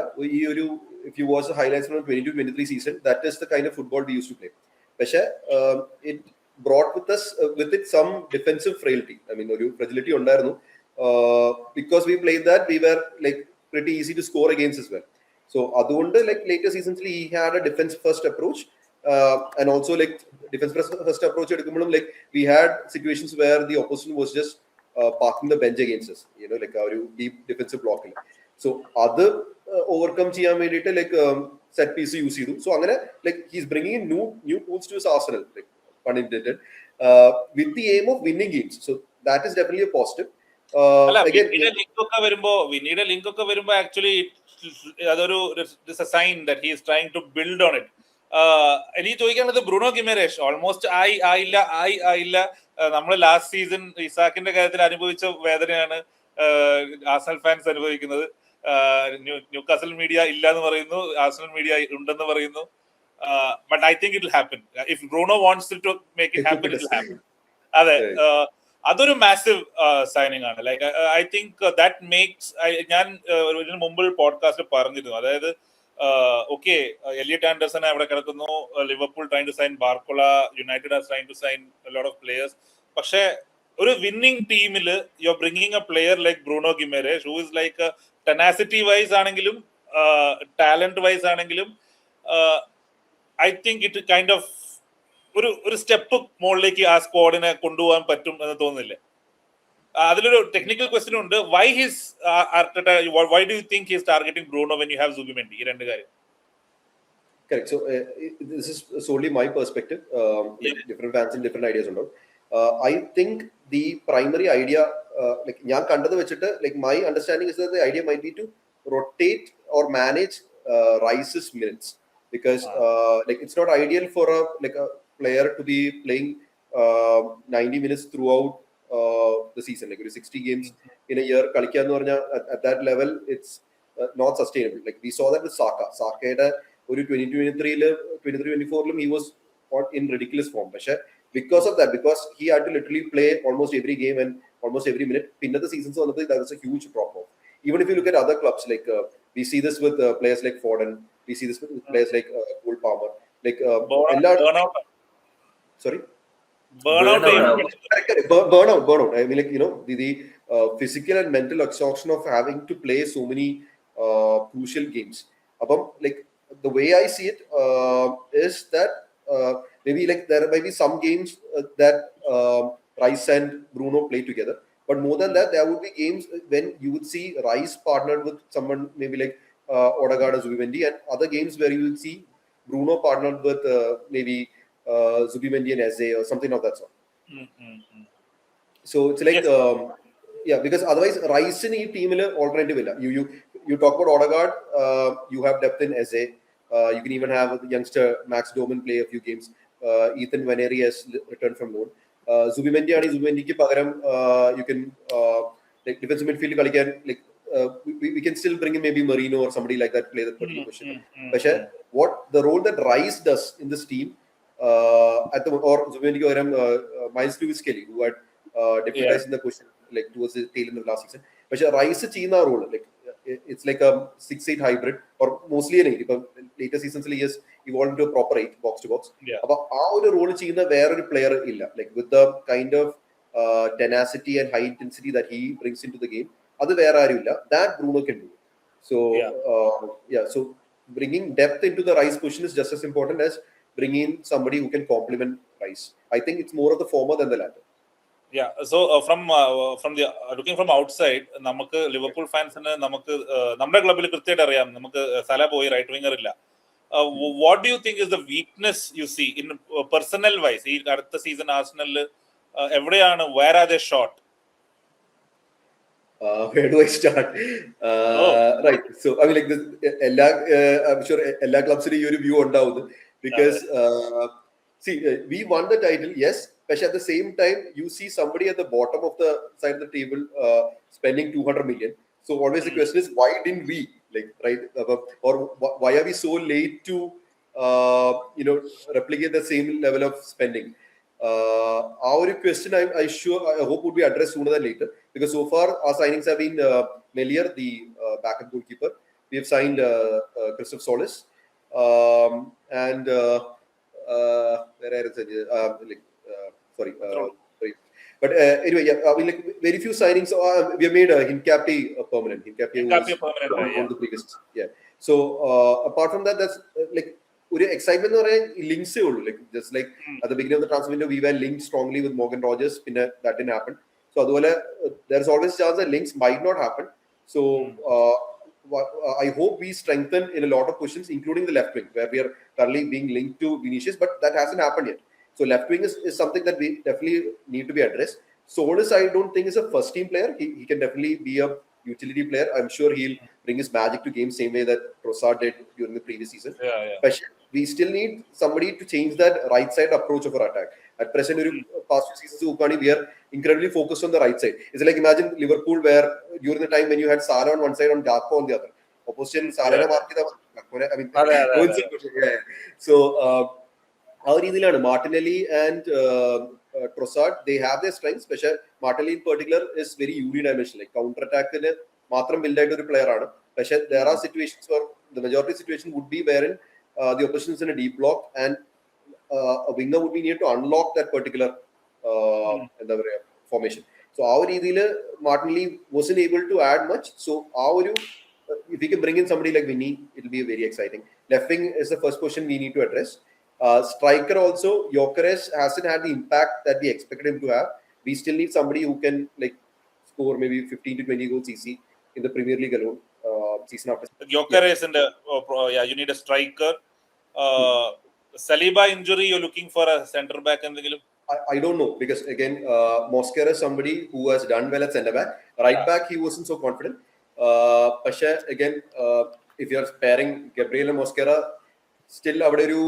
if you watch the highlights from 22-23 season, that is the kind of football we used to play. പക്ഷേ it brought with it some defensive frailty. I mean ഒരു fragility ഉണ്ടായിരുന്നു. Because we played that, we were like pretty easy to score against as well. So അതുകൊണ്ട് like later seasons he had a defense first approach. And also like defense first approach എടുക്കുമ്പോഴും like we had situations where the opposition was just parking the bench against us, like a deep defensive block. So other overcome ചെയ്യാൻ വേണ്ടിയിട്ട് like set piece use ചെയ്തു. So അങ്ങനെ like he's bringing in new tools to his arsenal, like pun intended, with the aim of winning games. So that is definitely a positive. Again വിനീയുടെ link ഒക്കെ വരുമ്പോ actually അതൊരു sign that he is trying to build on it. എനിക്ക് ചോദിക്കാനുള്ളത് Bruno ഗിമറേഷ് almost ആയില്ല. നമ്മൾ last season ഇസാക്കിന്റെ കാര്യത്തിൽ അനുഭവിച്ച വേദനയാണ് ആർസണൽ ഫാൻസ് അനുഭവിക്കുന്നത്. ന്യൂകാസൽ മീഡിയ ഇല്ല എന്ന് പറയുന്നു, ആർസണൽ മീഡിയ ഉണ്ടെന്ന് പറയുന്നു. But I think it will happen. If Bruno wants to make it happen, it will happen. അതെ, അതൊരു മാസീവ് സൈനിങ് ആണ്. Like I think that makes, ഞാൻ ഇതിനു മുമ്പ് പോഡ്കാസ്റ്റിൽ പറഞ്ഞിരുന്നു, അതായത് okay, Elliot Anderson അവിടെ കിടക്കുന്നു, Liverpool trying to sign Barcola, United are trying to sign a lot of players. പക്ഷേ ഒരു വിന്നിംഗ് ടീമിൽ you are bringing a player like Bruno Guimaraes, who is like tenacity wise ആണെങ്കിലും talent wise ആണെങ്കിലും I think it kind of ഒരു step മുകളിലേക്ക് ആ സ്ക്വാഡിനെ കൊണ്ടുപോകാൻ പറ്റും എന്ന് തോന്നുന്നില്ലേ? അതിലൊരു ടെക്നിക്കൽ ക്വസ്റ്റ്യൻ ഉണ്ട്. why do you think he is targeting Bruno when you have Zubimendi? ഈ രണ്ട് കാര്യം. Correct. So this is solely my perspective. Different fans and different ideas ഉണ്ടാവും. I think the primary idea, like ഞാൻ കണ്ടത് വെച്ചിട്ട്, like my understanding is that the idea might be to rotate or manage Rice's minutes, because like it's not ideal for a player to be playing 90 minutes throughout the season. Like 60 games in a year, at that level, it's not sustainable. Like we saw that with Saka. Saka, 2023-24, he was in ridiculous form. But because of that, because he had to literally play almost every game and almost every minute, in the season, so that was a huge drop off. Even if you look at other clubs, like we see this with players like Foden, we see this with players like Cole Palmer, like burnout. Sorry. Burnout. Burnout. I mean, like, the physical and mental exhaustion of having to play so many crucial games. Like the way I see it is that maybe like there might be some games that Rice and Bruno play together, but more than that, there would be games when you would see Rice partnered with someone maybe like Odegaard or Zubimendi, and other games where you would see Bruno partnered with maybe Zubimendi and Eze or something of that sort. So it's like yeah, because otherwise Rice in the team alternative illa. You talk about Odegaard, you have depth in Eze. You can even have the youngster Max Doman play a few games. Ethan Vaneri has returned from loan. Zubimendi ki pagaram, you can like defensive midfield like we can still bring in maybe Marino or somebody like that play that particular position. But what the role that Rice does in this team at the or Zubimendi ki pagaram Miles Lewis Kelly, who had deputized in the position like towards the tail end of the last season. But Rice cheyna role like it's like a 6-8 hybrid or mostly an 8. Later seasons he has evolved into a proper 8 box to box. But our role cheyna where a player illa, like with the kind of tenacity and high intensity that he brings into the game, adu vera aru illa, that Bruno can do. So so bringing depth into the Rice position is just as important as bringing somebody who can complement Rice. I think it's more of the former than the latter. Yeah, so from the looking from outside, നമുക്ക് Liverpool ഫാൻസിന് നമുക്ക് നമ്മുടെ ക്ലബിൽ കൃത്യമായിട്ട് അറിയാം നമുക്ക് Salah പോയി right winger ഇല്ല. What do you think is the weakness you see in personnel wise ഈ അടുത്ത സീസൺ ആർസണലിൽ എവിടെയാണ് where are they short? Where do I start? Right. So I mean, like this, I'm sure all clubs in your view ഉണ്ടാവുന്നു because see, we won the title, yes. But at the same time, you see somebody at the bottom of the side of the table spending 200 million. So always the question is, why didn't we? Like, right? Or why are we so late to, replicate the same level of spending? Our question, I hope would be addressed sooner than later. Because so far, our signings have been Melier, the backup goalkeeper. We have signed Christoph Solis. And where is it? Sorry. But anyway, yeah, I mean, like very few signings. We have made Hincapie permanent. Hincapie was on the previous. Yeah. So apart from that, that's like excitement or links. Like just like at the beginning of the transfer window, we were linked strongly with Morgan Rogers. That didn't happen. So there's always a chance that links might not happen. So I hope we strengthen in a lot of positions, including the left wing, where we are currently being linked to Vinicius, but that hasn't happened yet. So left wing is something that we definitely need to be addressed. Solis, I don't think is a first team player. He can definitely be a utility player. I'm sure he'll bring his magic to games same way that Trossard did during the previous season. But we still need somebody to change that right side approach of our attack. At present, past few seasons, we are incredibly focused on the right side. It's like imagine Liverpool where during the time when you had Salah on one side and Gakpo on the other. Opposition Salah I mean, so our രീതിയിലാണ് Martinelli and Trossard, they have their strengths. But Martinelli in particular is very unidimensional. Like counter attack മാത്രം build ആയിട്ട് ഒരു player ആണ്. പക്ഷേ there are situations where the majority situation would be wherein the opposition is in a deep block and a winger would be needed to unlock that particular formation. So our രീതിയിൽ Martinelli wasn't able to add much. So if we can bring in somebody like Vinny, it will be very exciting. Left wing is the first question we need to address. Striker also, Gyökeres hasn't had the impact that we expected him to have. We still need somebody who can like score maybe 15 to 20 goals easy in the Premier League alone. Season after. Gyökeres and you need a striker. Saliba injury, you're looking for a centre back and I don't know because again, Mosquera is somebody who has done well at centre back. Right back, he wasn't so confident. Again, if you're pairing Gabriel and Mosquera, still അവിടെ ഒരു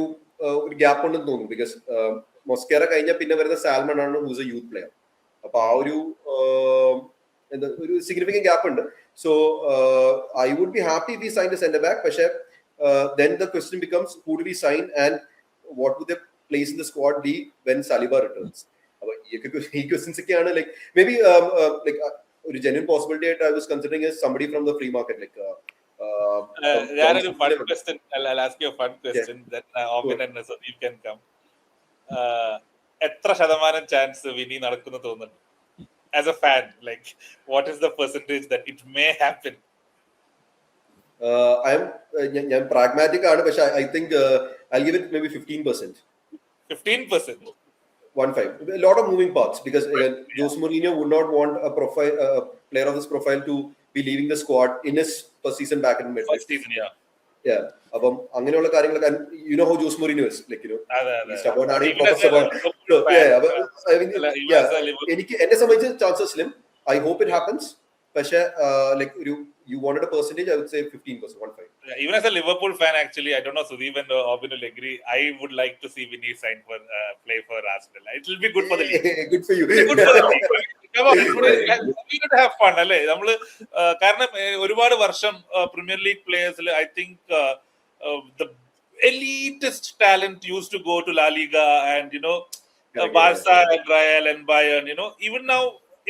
gap ഉണ്ടെന്ന് തോന്നുന്നു. Because മൊസ്കേറ കഴിഞ്ഞാൽ പിന്നെ വരുന്ന salmon ആണ് whose A youth player. അപ്പൊ ആ ഒരു ഒരു സിഗ്നിഫിക്കന്റ് ഗ്യാപ്പ് ഉണ്ട്. So I would be happy if we sign a centre back. പക്ഷേ then the question becomes who do we sign and what would they place in the squad be when Saliba returns. അപ്പൊ ഈ questions ഒക്കെയാണ് like may be like ഒരു genuine possibility ആയിട്ട് I was considering somebody from the free market like ഞാനൊരു fun question I'll ask you a fun question that Obin and Sandeep can come. എത്ര ശതമാനം chance വിനി നടക്കുന്നു തോന്നുന്നു as a fan? Like what is the percentage that it may happen? ഞാൻ pragmatic ആണ്. പക്ഷെ I think I'll give it maybe 15%. 15%? 1-5. A lot of moving parts because Jose Mourinho would not want a player of this profile to be leaving the squad in his first season back in Madrid. First season, yeah. അപ്പം അങ്ങനെയുള്ള കാര്യങ്ങളൊക്കെ you know how Jose Mourinho is, like you know, he's stubborn ആണ്, എനിക്ക് എന്നെ സംബന്ധിച്ച് chances slim. I hope it happens. പക്ഷേ like ഒരു you wanted a percentage, I would say 15%, 1-5. Even as a Liverpool fan, actually, I don't know, Sudeep and Obin will agree. I would like to see Vinny sign for play for Arsenal. It will be good for the league. Good for you. Good for the league. Come on, we need to have fun, അല്ലേ? നമ്മള് കാരണം ഒരുപാട് വർഷം Premier League പ്ലേയേഴ്സിൽ I think the elitist talent used to go to La Liga and you know Barca and Real and Bayern. You know, even now,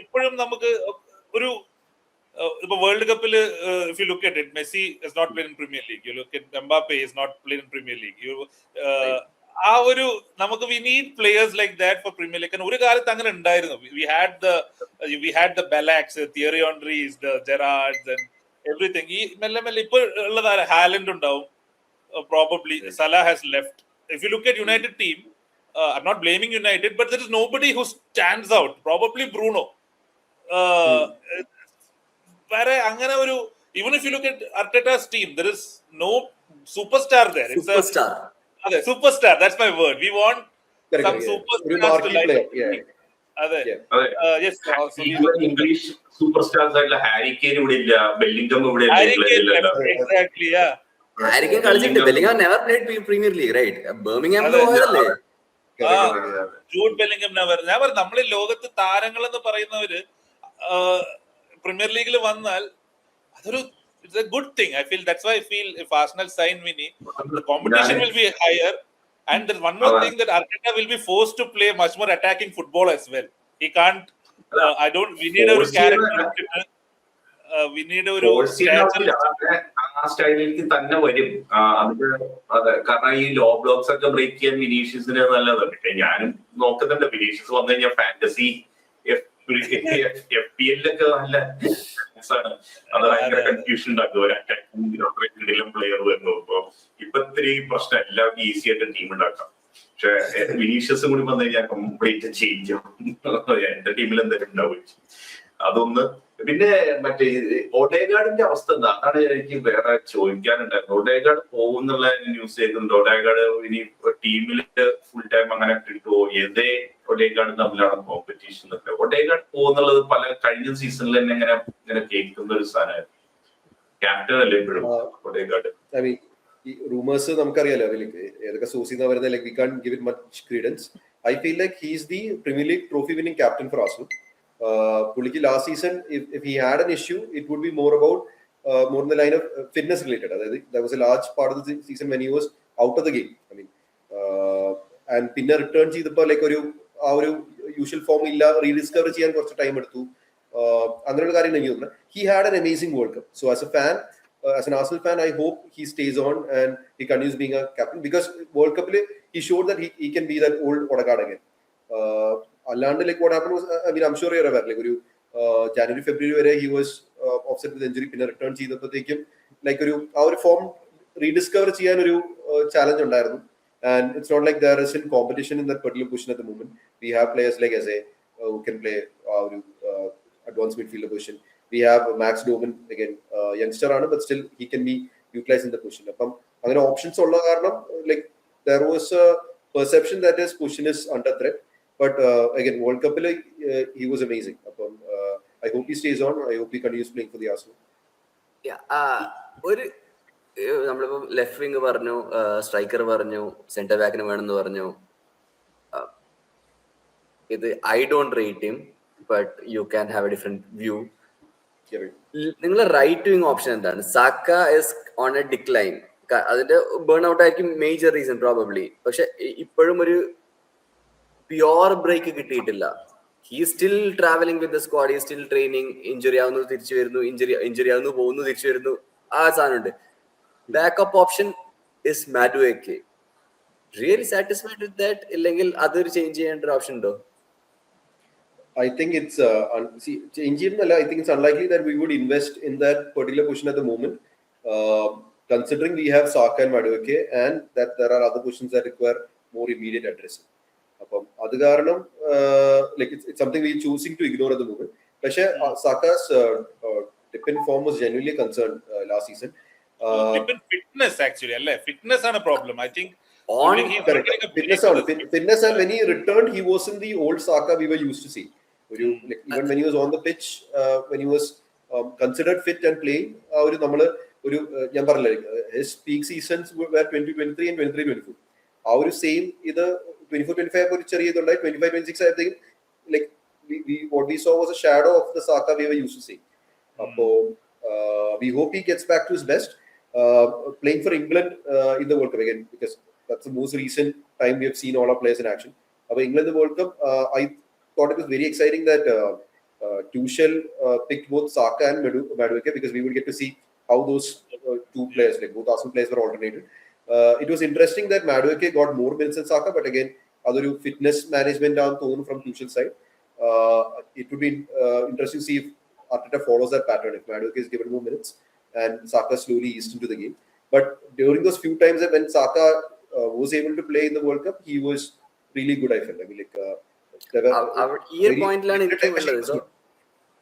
ഇപ്പോഴും നമുക്ക് ഒരു ഇപ്പൊ വേൾഡ് കപ്പിൽ if you look at it, Messi has not played in Premier League. You look at Mbappe is not played in Premier League. ആ ഒരു നമുക്ക് we need players like that for Premier League. ഒരു കാലത്ത് അങ്ങനെ ഉണ്ടായിരുന്നു. We had the Ballax, Thierry Henrys, the Gerrards and everything. ഈ മെല്ലെ മെല്ലെ ഇപ്പോൾ ഉള്ളതാണ്. ഹാലൻഡ് ഉണ്ടാവും probably. Salah has left. If you look at United team, I'm not blaming United, but there is nobody who stands out. Probably Bruno. അങ്ങനെ ഒരു even if you look at Arteta's team, there is no superstar there. It's a superstar. That's my word. We want some superstars to like. Yes. English superstars ആയിട്ടുള്ള Harry Kane ഇവിടെ ഇല്ല, Bellingham ഇവിടെ ഇല്ല. Exactly, yeah. Harry Kane കളിച്ചിട്ടുണ്ട്. Bellingham never played Premier League, right? ബർമിംഗ്ഹാമിൽ പോയതല്ലേ. Jude Bellingham never. ഞാൻ പറഞ്ഞു നമ്മളെ ലോകത്ത് താരങ്ങൾ എന്ന് പറയുന്നവര് പ്രീമിയർ ലീഗിൽ വന്നാൽ അതൊരു it's a good thing. I feel that's why I feel if Arsenal sign Vinny, the competition will be higher, and there's one more thing that Arteta will be forced to play much more attacking football as well. He can't. We need a character. We need a ആ സ്റ്റൈലിലേക്ക് തന്നെ വരും. അതെ, കാരണം ഈ law blocks ഒക്കെ break ചെയ്യാൻ വിനീഷ്യസിന് നല്ലത്. പിന്നെ ഞാനും നോക്കുന്നുണ്ട്, വിനീഷ്യസ് വന്നു കഴിഞ്ഞാൽ ഫാന്റസി FPL-ലൊക്കെ നല്ല അത് ഭയങ്കര കൺഫ്യൂഷൻ ഉണ്ടാക്കും. ഒരു അറ്റാക്കിംഗ് പ്ലെയർ വരുന്നു. ഇപ്പൊ ഇത്തിരി പ്രശ്നം, എല്ലാവർക്കും ഈസി ആയിട്ട് ടീം ഉണ്ടാക്കാം. പക്ഷെ വിനീഷ്യസും കൂടി വന്നു കഴിഞ്ഞാൽ കംപ്ലീറ്റ് ചേഞ്ച് ആവും. എന്റെ ടീമിൽ എന്തെങ്കിലും ഉണ്ടാവും. അതൊന്ന്. പിന്നെ മറ്റേ ഒഡേഗാർഡിന്റെ അവസ്ഥ എന്താ? അതാണ് എനിക്ക് വേറെ ചോദിക്കാനുണ്ടായിരുന്നു. ഒഡേഗാർഡ് പോകുന്നുള്ള ന്യൂസ് കേൾക്കുന്നുണ്ട്. ഒഡേഗാർഡ് ഇനി ടീമിൽ ഫുൾ ടൈം അങ്ങനെ കിട്ടുമോ? ഏതേ ഒഡേഗാർഡ് തമ്മിലാണ് കോമ്പറ്റീഷൻ ഒക്കെ. ഒഡേഗാർഡ് പോകുന്നുള്ളത് പല കഴിഞ്ഞ സീസണിൽ തന്നെ ഇങ്ങനെ കേൾക്കുന്ന ഒരു സാധനമായിരുന്നു. ക്യാപ്റ്റൻ അല്ലേ ഇപ്പോഴും ഒഡേഗാർഡ്? ഈ റൂമേഴ്സ് നമുക്കറിയാലോ, ഏതൊക്കെ സോഴ്സിൽ നിന്ന് വരുന്നത്. Like we can give it much credence. I feel like he is the Premier League trophy winning captain for Arsenal. പുള്ളിക്ക് last season if he had an issue, it would be more in the line of fitness related. അതായത് there was a large part of the season when he was out of the game. I mean, and പിന്നെ return ചെയ്തപ്പോൾ like ആ ഒരു usual form ഇല്ല, rediscover ചെയ്യാൻ കുറച്ച് time എടുത്തു. അങ്ങനെയുള്ള കാര്യങ്ങൾ എനിക്ക് തോന്നുന്നത്. He had an amazing World Cup. So as a fan, as an Arsenal fan, I hope he stays on and he continues being a captain, because World Cup he showed that he can be that old Odegaard again. അല്ലാണ്ട് like what happened was, I mean, I'm sure you're aware, like ഒരു January February വരെ he was offset with injury. പിന്നെ return ചെയ്തപ്പോഴത്തേക്കും like ആ ഒരു form rediscover ചെയ്യാൻ ഒരു challenge ഉണ്ടായിരുന്നു. And it's not like there isn't competition in that particular position at the moment. We have players like Eze who can play advanced midfielder position. We have Max Doman, again youngster ആണ്, but still he can be utilized in the position. അപ്പം അങ്ങനെ options ഉള്ള കാരണം like there was a perception that his position is under threat. But again, World Cup he was amazing. I hope he stays on. I hope he continues playing for the Arsenal. Yeah. ഒരു നമ്മളിപ്പോ left wing പറഞ്ഞു, striker പറഞ്ഞു, centre ബാക്കിന് വേണമെന്ന് പറഞ്ഞു. ഇത് I don't rate him, but you can have A different view. നിങ്ങളുടെ right wing option എന്താണ്? Saka is on A decline. അതിന്റെ ബേൺ ഔട്ട് ആയിരിക്കും മേജർ റീസൺ പ്രോബബ്ലി. പക്ഷെ ഇപ്പോഴും ഒരു പ്യോർ ബ്രേക്ക് കിട്ടിയിട്ടില്ല. He still travelling with the squad, he still training. Injury ആവുന്നു തിരിച്ചു വരുന്നു, ഇഞ്ചുറി ആവുന്നു പോകുന്നു തിരിച്ചു വരുന്നു, ആ സാധനമുണ്ട്. Backup option is Madueke. Really satisfied with that? ഇല്ലെങ്കിൽ അതൊരു ചേഞ്ച് ചെയ്യേണ്ട ഒരു ഓപ്ഷൻ ഉണ്ടോ? I think it's change. I think it's unlikely that we would invest in that particular position at the moment, considering we have Saka and Madueke, and that there are other positions that require more immediate addressing. Adu karanam, like it's something we're choosing to ignore at the moment. But Saka's dip in form was genuinely a concern last season. Dip in fitness actually, alle fitness ആണ് problem. I think fitness, and when he returned, he was in the old Saka we were used to see. Even when he was on the pitch, when he was considered fit and playing, his peak seasons were 2023 and 23-24. Our same either 24-25 or 25-26, I think, like what we saw was a shadow of the Saka we were used to see. We hope he gets back to his best, playing for England in the World Cup again, because that's the most recent time we have seen all our players in action. England in the World Cup, I thought it was very exciting that Tuchel picked both Saka and Madueke, because we would get to see how those two players, like both Arsenal players, were alternated. It was interesting that Madueke got more minutes than Saka, but again, other fitness management down from Tuchel's side. It would be interesting to see if Arteta follows that pattern, if Madueke is given more minutes and Saka slowly eased into the game. But during those few times that when Saka was able to play in the World Cup, he was really good, I felt. I mean, like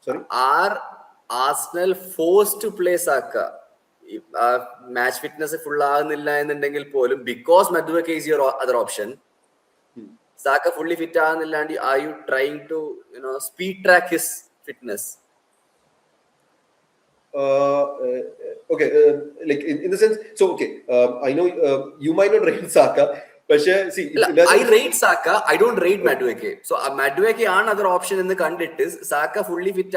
sorry, are Arsenal forced to play Saka? Match fitness full ആകുന്നില്ല എന്നുണ്ടെങ്കിൽ പോലും, because Madueke is your other option, Saka fully fit ആകുന്നില്ലാണ്ട്, are you trying to speed track his fitness? Okay, like in the sense, so okay, I know you might not rate Saka, but see, I rate Saka, I don't rate Madueke. So Madueke ആണ് other option എന്ന് കണ്ടിട്ട് Saka fully fit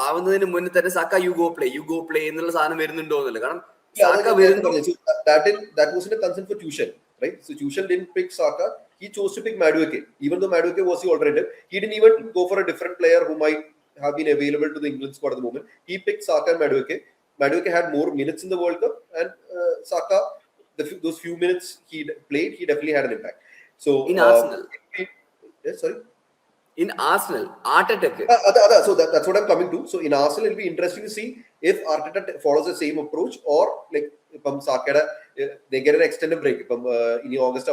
ആവുന്നതിന് മുന്നേ തന്നെ Saka you go play എന്നുള്ള സാധനം വരുന്നുണ്ടോ എന്നല്ല. കാരണം Saka that wasn't a concern for Tuchel, right? So Tuchel didn't pick Saka, he chose to pick Madueke. Even though Madueke was the alternative, he didn't even go for a different player who might have been available to the England squad at the moment. He picked Saka and Madueke. Madueke had more minutes in the World Cup, and Saka, those few minutes he played, he definitely had an impact. So in Arsenal, sorry, in Arsenal, Arteta. So that's what I'm coming to. So in Arsenal, it'll be interesting to see if Arteta follows the same approach, or like Saka, they get an extended break. In August,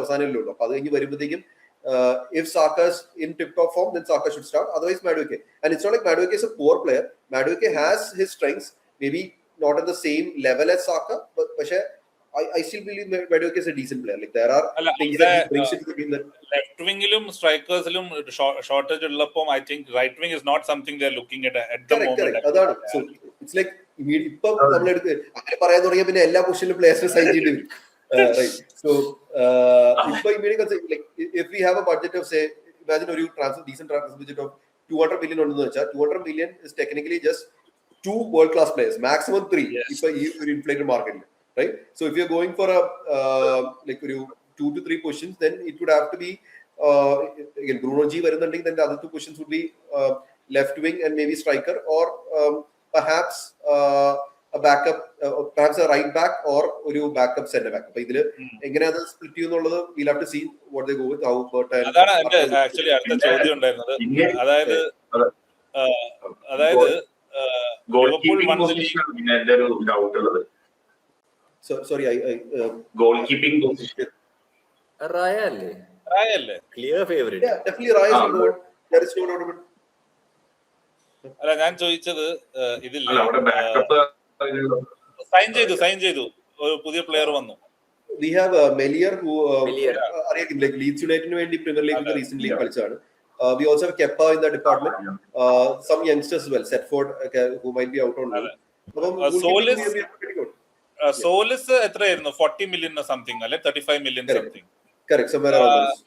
if Saka's in tip-top form, then Saka should start. Otherwise, Madueke. And it's not like Madueke is a poor player. Madueke has his strengths, maybe not at the same level as Saka, but I still believe Madueke is a decent player. Like there are things that he brings into the game that left wingilum strikers'ilum shortage ullappom, I think right wing is not something they're looking at the moment. Correct. So it's like ഇപ്പൊ നമ്മളെടുത്ത് അങ്ങനെ പറയാൻ തുടങ്ങിയ പിന്നെ എല്ലാ പൊസിഷനിലും പ്ലേയേഴ്സിനെ sign ചെയ്യേണ്ടി വരും. Right. So if we have a budget of, say, imagine a decent transfer budget of 200 million on the 200 million is technically just 2 world-class players, maximum 3. If you inflated market, right? So if you're going for a 2 to 3 positions, then it would have to be again Bruno G. Then the other 2 positions would be left wing and maybe striker, or perhaps a backup, perhaps a right back or a backup center back. But എങ്ങനെയാണ് split ചെയ്യുന്നുള്ളത് we'll have to see what they go with, how Berta. അതാണ് എന്റെ actually അടുത്ത ചോദ്യം ഉണ്ടായിരുന്നത്. അതായത് sorry, goal keeping position. Raya അല്ലേ clear favorite? Yeah, definitely Raya is good. There is no doubt about it. അല്ല, ഞാൻ ചോദിച്ചത് ഇതില്ല, സൈൻ ചെയ്തു ഒരു പുതിയ പ്ലെയർ വന്നു. We have Melier, who like Leeds United വേണ്ടി Premier League recently കളിച്ചതാണ്. We also have Kepa in the department. Some youngsters as well, Setford, who might be out on loan. സോലിസ് എത്രയായിരുന്നു 40 million സംതിങ് അല്ലെ 35 million Correct. Something. Correct, somewhere around those.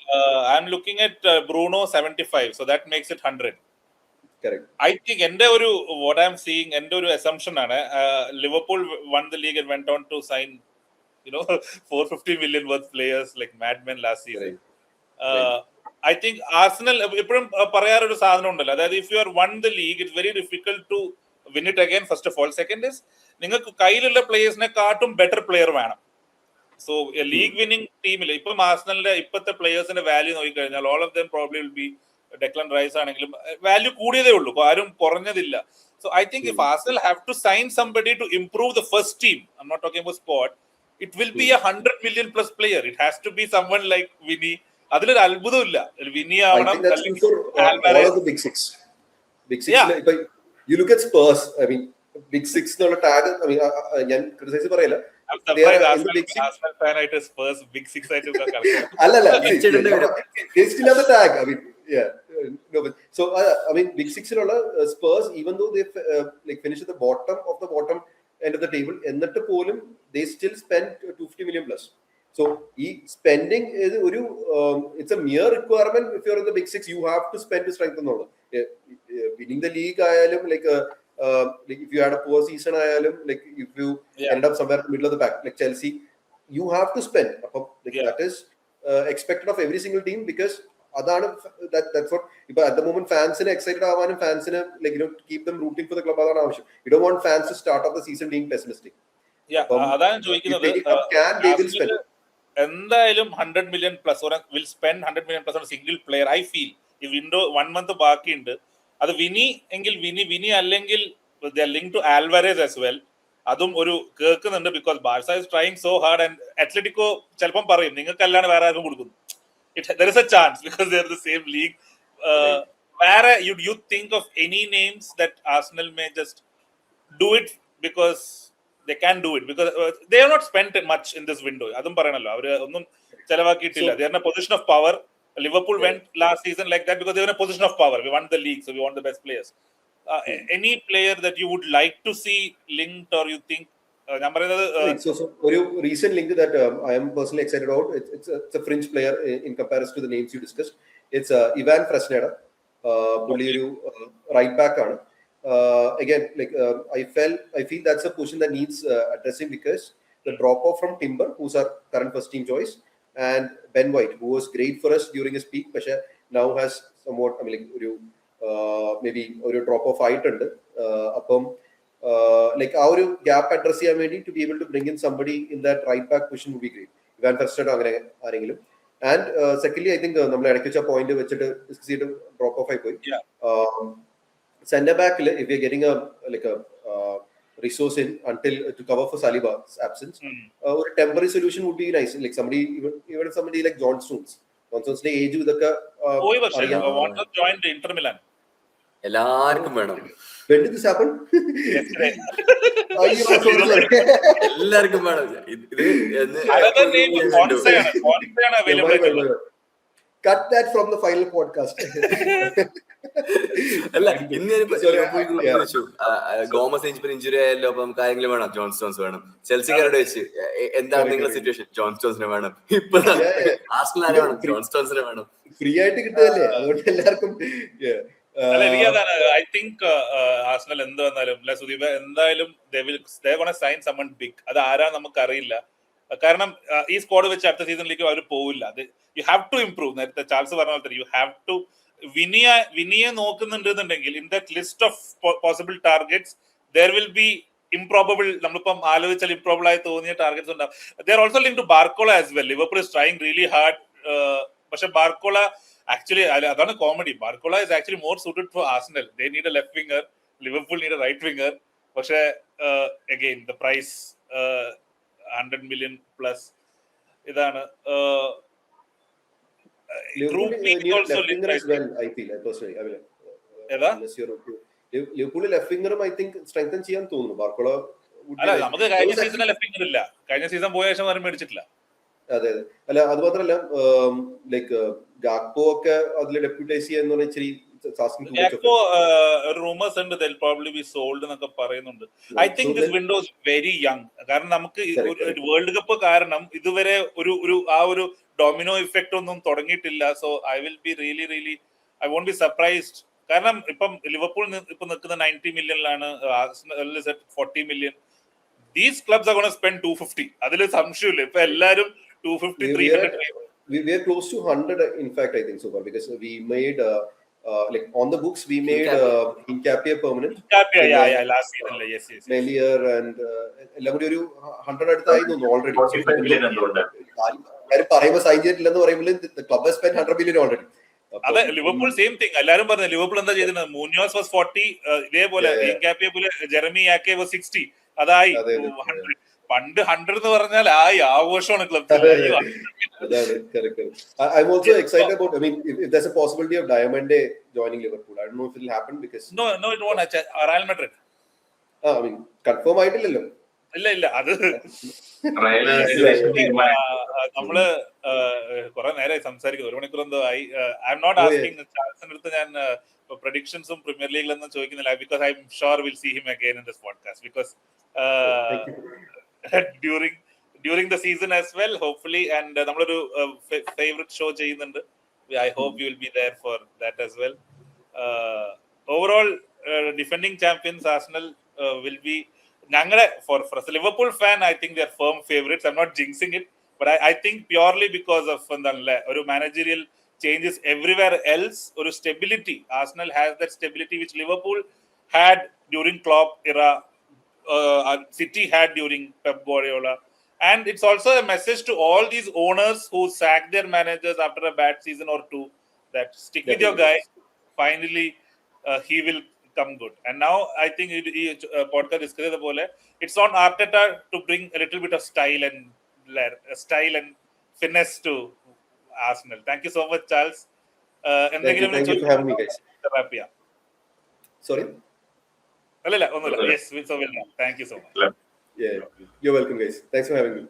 I'm looking at Bruno 75, so that makes it 100. Correct. I think what I'm seeing, എൻ്റെ ഒരു assumption ആണ് Liverpool won the league and went on to sign 450 million worth players like madmen last season. I think Arsenal ഇപ്പോഴും പറയാറൊരു സാധനം ഉണ്ടല്ലോ, അതായത് if you are won the league it's very difficult to win it again. First of all, second is നിങ്ങൾക്ക് കയ്യിലുള്ള പ്ലേയേഴ്സിനെ കാട്ടും better player വേണം. So league winning ടീമിൽ ഇപ്പം ആർസണലിന്റെ ഇപ്പോഴത്തെ പ്ലേയേഴ്സിന്റെ വാല്യൂ നോക്കിക്കഴിഞ്ഞാൽ all of them probably will be Declan Rice ആണെങ്കിലും വാല്യൂ കൂടിയതേ ഉള്ളൂ, ആരും കുറഞ്ഞതില്ല. So I think if Arsenal have to sign somebody to improve the first team, I M not talking about squad, it will be a 100 million plus player. It has to be someone like Vinny. അതിലൊരു അത്ഭുതമില്ല, വിനി ആവണം. All of the big six. Big six. Yeah. You look at Spurs. I mean, big six എന്നുള്ള tag ഞാൻ criticise പറയില്ല. Arsenal fan ആയിട്ട് Spurs big six ആയിട്ട് അല്ലല്ല, they still have the tag. I mean, yeah. No, but so I mean, big six ലുള്ള Spurs, even though they like finish at the bottom end of the table, എന്നിട്ട് പോലും they still spend 250 million plus. So ഈ spending is ഒരു it's a mere requirement. If you're in the big six, you have to spend to strengthen എന്നുള്ളത്. Winning the league ആയാലും like if you had a poor season ആയാലും like if you end up somewhere in the middle of the pack like Chelsea, you have to spend. That is expected of every single team, because അതാണ് that's what ഇപ്പൊ at the moment ഫാൻസിന് excited ആവാനും ഫാൻസിന് like keep them rooting for the club അതാണ് ആവശ്യം. You don't want fans to start off the season being pessimistic. അതാണ് ചോദിക്കുന്നത്. എന്തായാലും 100 million plus will spend 100 million plus on a single player. I feel ഈ window 1 month ബാക്കിയുണ്ട്, അത് വിനി എങ്കിൽ വിനി അല്ലെങ്കിൽ they are linked to Alvarez as well. അതും ഒരു കേൾക്കുന്നുണ്ട്, because Barca is trying so hard and Atletico ചിലപ്പം പറയും നിങ്ങൾക്കല്ലാണ്ട് വേറെ ആർക്കും കൊടുക്കുന്നു. There is a chance because they are the same league. Where you think of any names that Arsenal may just do it because they can do it, because they have not spent much in this window. Adum parayanallo avaru onnum chelavakittilla. They are in a position of power. Liverpool went last season like that because they were in a position of power. We won the league, so we want the best players. Any player that you would like to see linked, or you think so ഒരു recent link that I am personally excited about, it's a fringe player in comparison to the names you discussed. It's Ivan Fresneda. പുള്ളി ഒരു right back ആണ്. Again, like I feel that's a position that needs addressing, because the drop off from Timber, who's our current first team choice, and Ben White, who was great for us during his peak, but now has somewhat maybe ഒരു drop off ആയിട്ടുണ്ട്. അപ്പം like ആ ഒരു gap address ചെയ്യാൻ വേണ്ടി to be able to bring in somebody in that right back position would be great. Ivan ഫെർസ്റ്റഡ് അങ്ങനെ ആരെങ്കിലും. And secondly, I think നമ്മൾ ഇടയ്ക്ക് വെച്ച പോയിന്റ് വെച്ചിട്ട് ഡിസ്കസ് ചെയ്ത് ഡ്രോപ്പ് ഓഫ് ആയി പോയി. Center back, if you're getting a resource in until to cover for Saliba's absence, a temporary solution would be nice. Like somebody, even if somebody like John Stones age ഇതൊക്കെ joined Inter Milan. എല്ലാവർക്കും വേണം. When did this happen? എല്ലാവർക്കും വേണം. Cut that from the final podcast. അല്ല, ഇന്ന് Gomez injury ആയല്ലോ, അപ്പം കാര്യങ്ങൾ വേണം. ജോൺ സ്റ്റോൺസ് വേണം. ചെൽസിക്കാരോട് വെച്ച് എന്താണ് നിങ്ങളുടെ സിറ്റുവേഷൻ? ജോൺ സ്റ്റോൺസിനെ വേണം. ഇപ്പൊ ആർസണലിനെ വേണം, ജോൺ സ്റ്റോൺസിനെ വേണം. ഫ്രീ ആയിട്ട് കിട്ടുകയല്ലേ, അതുകൊണ്ട് എല്ലാവർക്കും. I think Arsenal എന്ത് വന്നാലും സുദീപ് എന്തായാലും they gonna sign someone big. അത് ആരാ നമുക്ക് അറിയില്ല, കാരണം ഈ സ്ക്വാഡ് വെച്ച് അടുത്ത സീസണിലേക്ക് അവർ പോവില്ല. You have to improve. നേരത്തെ ചാൾസ് പറഞ്ഞ പോലെ യു ഹാവ് ടു വിനിയെ നോക്കുന്നുണ്ടെന്നുണ്ടെങ്കിൽ in that list of possible targets there will be improbable, നമ്മളിപ്പം ആലോചിച്ചാൽ ഇംപ്രോബിൾ ആയി തോന്നിയ ടാർഗറ്റ്സ് ഉണ്ടാവും. they are also linked to Barcola as well. Liverpool is trying really hard, പക്ഷെ Barcola actually അതാണ് comedy. Barcola is actually more suited for Arsenal. They need a left winger, Liverpool need a right winger. പക്ഷെ again the price 100 million plus ഇതാണ്. Liverpool left വിംഗറും I think strengthen ചെയ്യാൻ തോന്നുന്നു. Barcola അല്ല, നമുക്ക് കഴിഞ്ഞ season left winger ഇല്ല. കഴിഞ്ഞ സീസൺ പോയ ശേഷം ആരും മേടിച്ചിട്ടില്ല. അതെ അതെ. അല്ല, അത് മാത്രമല്ല ലൈക്ക് ഗാക്പോ ഒക്കെ അതിൽ ഡെപ്യൂട്ടൈസ് ചെയ്യാന്ന് പറഞ്ഞാൽ ഇച്ചിരി it's asking too much of Gakpo, him. rumors ഉണ്ട് they'll probably be sold എന്നൊക്കെ പറയുന്നുണ്ട്. Yeah, I think so this then- window is very young. കാരണം നമുക്ക് Correct. വേൾഡ് കപ്പ് കാരണം ഇതുവരെ ഒരു ഡൊമിനോ ഇഫക്റ്റ് ഒന്നും തുടങ്ങിയിട്ടില്ല. So I will be really I won't be surprised. കാരണം ഇപ്പം ലിവർപൂൾ ഇപ്പൊ നിൽക്കുന്ന 90 മില്യണിലാണ്, 40 million. These clubs are gonna spend 250. അതിൽ സംശയമില്ല. ഇപ്പൊ എല്ലാരും 250, 300. We are close to 100, in fact, I think so far, because we made like on the books we made Nketiah permanent. Yeah, last season. Yes. Melier and എല്ലാം കൂടി ഒരു 100 അടുത്തായി തോന്നുന്നു already. 45 million എന്തുകൊണ്ട് പറയുമ്പോൾ സൈൻ ചെയ്തിട്ടില്ലെന്ന് പറയുമ്പോൾ club has spent 100 million already. അതെ, ലിവർപൂൾ സെയിം തിങ്. എല്ലാരും പറഞ്ഞു ലിവർപൂൾ എന്താ ചെയ്തിരുന്നത്, മൂന്യോസ് വാസ് 40, ഇതേപോലെ Nketiah പോലെ ജെറമി യാക്കെ വാസ് 60. അതായി 100. പണ്ട് 100 എന്ന് പറഞ്ഞാൽ ആഘോഷമാണ് club. I'm also excited about, I mean, if there's a possibility of Diamande joining Liverpool. I don't know if it will happen because No, it won't. Real Madrid. I mean, confirm ആയിട്ടില്ലല്ലോ. ഇല്ല അത് നമ്മള് കുറെ നേരമായി സംസാരിക്കുന്നത്, 1 മണിക്കൂർ എന്തോ ആയി. ഐ എം നോട്ട് ആസ്കിങ് ചാൾസിന്റെ അടുത്ത് ഞാൻ പ്രഡിക്ഷൻസും പ്രീമിയർ ലീഗിലൊന്നും ചോദിക്കുന്നില്ല, because I am sure will see him again in this podcast, because during the season as well, hopefully, and നമ്മളൊരു favorite show ചെയ്യുന്നുണ്ട്. I hope you will be there for that as well. Overall, defending champions Arsenal will be for a Liverpool fan, I think they are firm favorites. I'm not jinxing it, but I think purely because of ഒരു managerial changes everywhere else, ഒരു stability. Arsenal has that stability which Liverpool had during Klopp era, City had during Pep Guardiola. And it's also a message to all these owners who sack their managers after a bad season or two, that stick with your guy. Finally, he will come good. And now I think podcast discussed the pole. It's on Arteta to bring a little bit of style and finesse to Arsenal. Thank you so much, Charles. Thank you for having me, guys. Sorry? Yes, so well done. Thank you so much. Yeah, you're welcome, guys. Thanks for having me.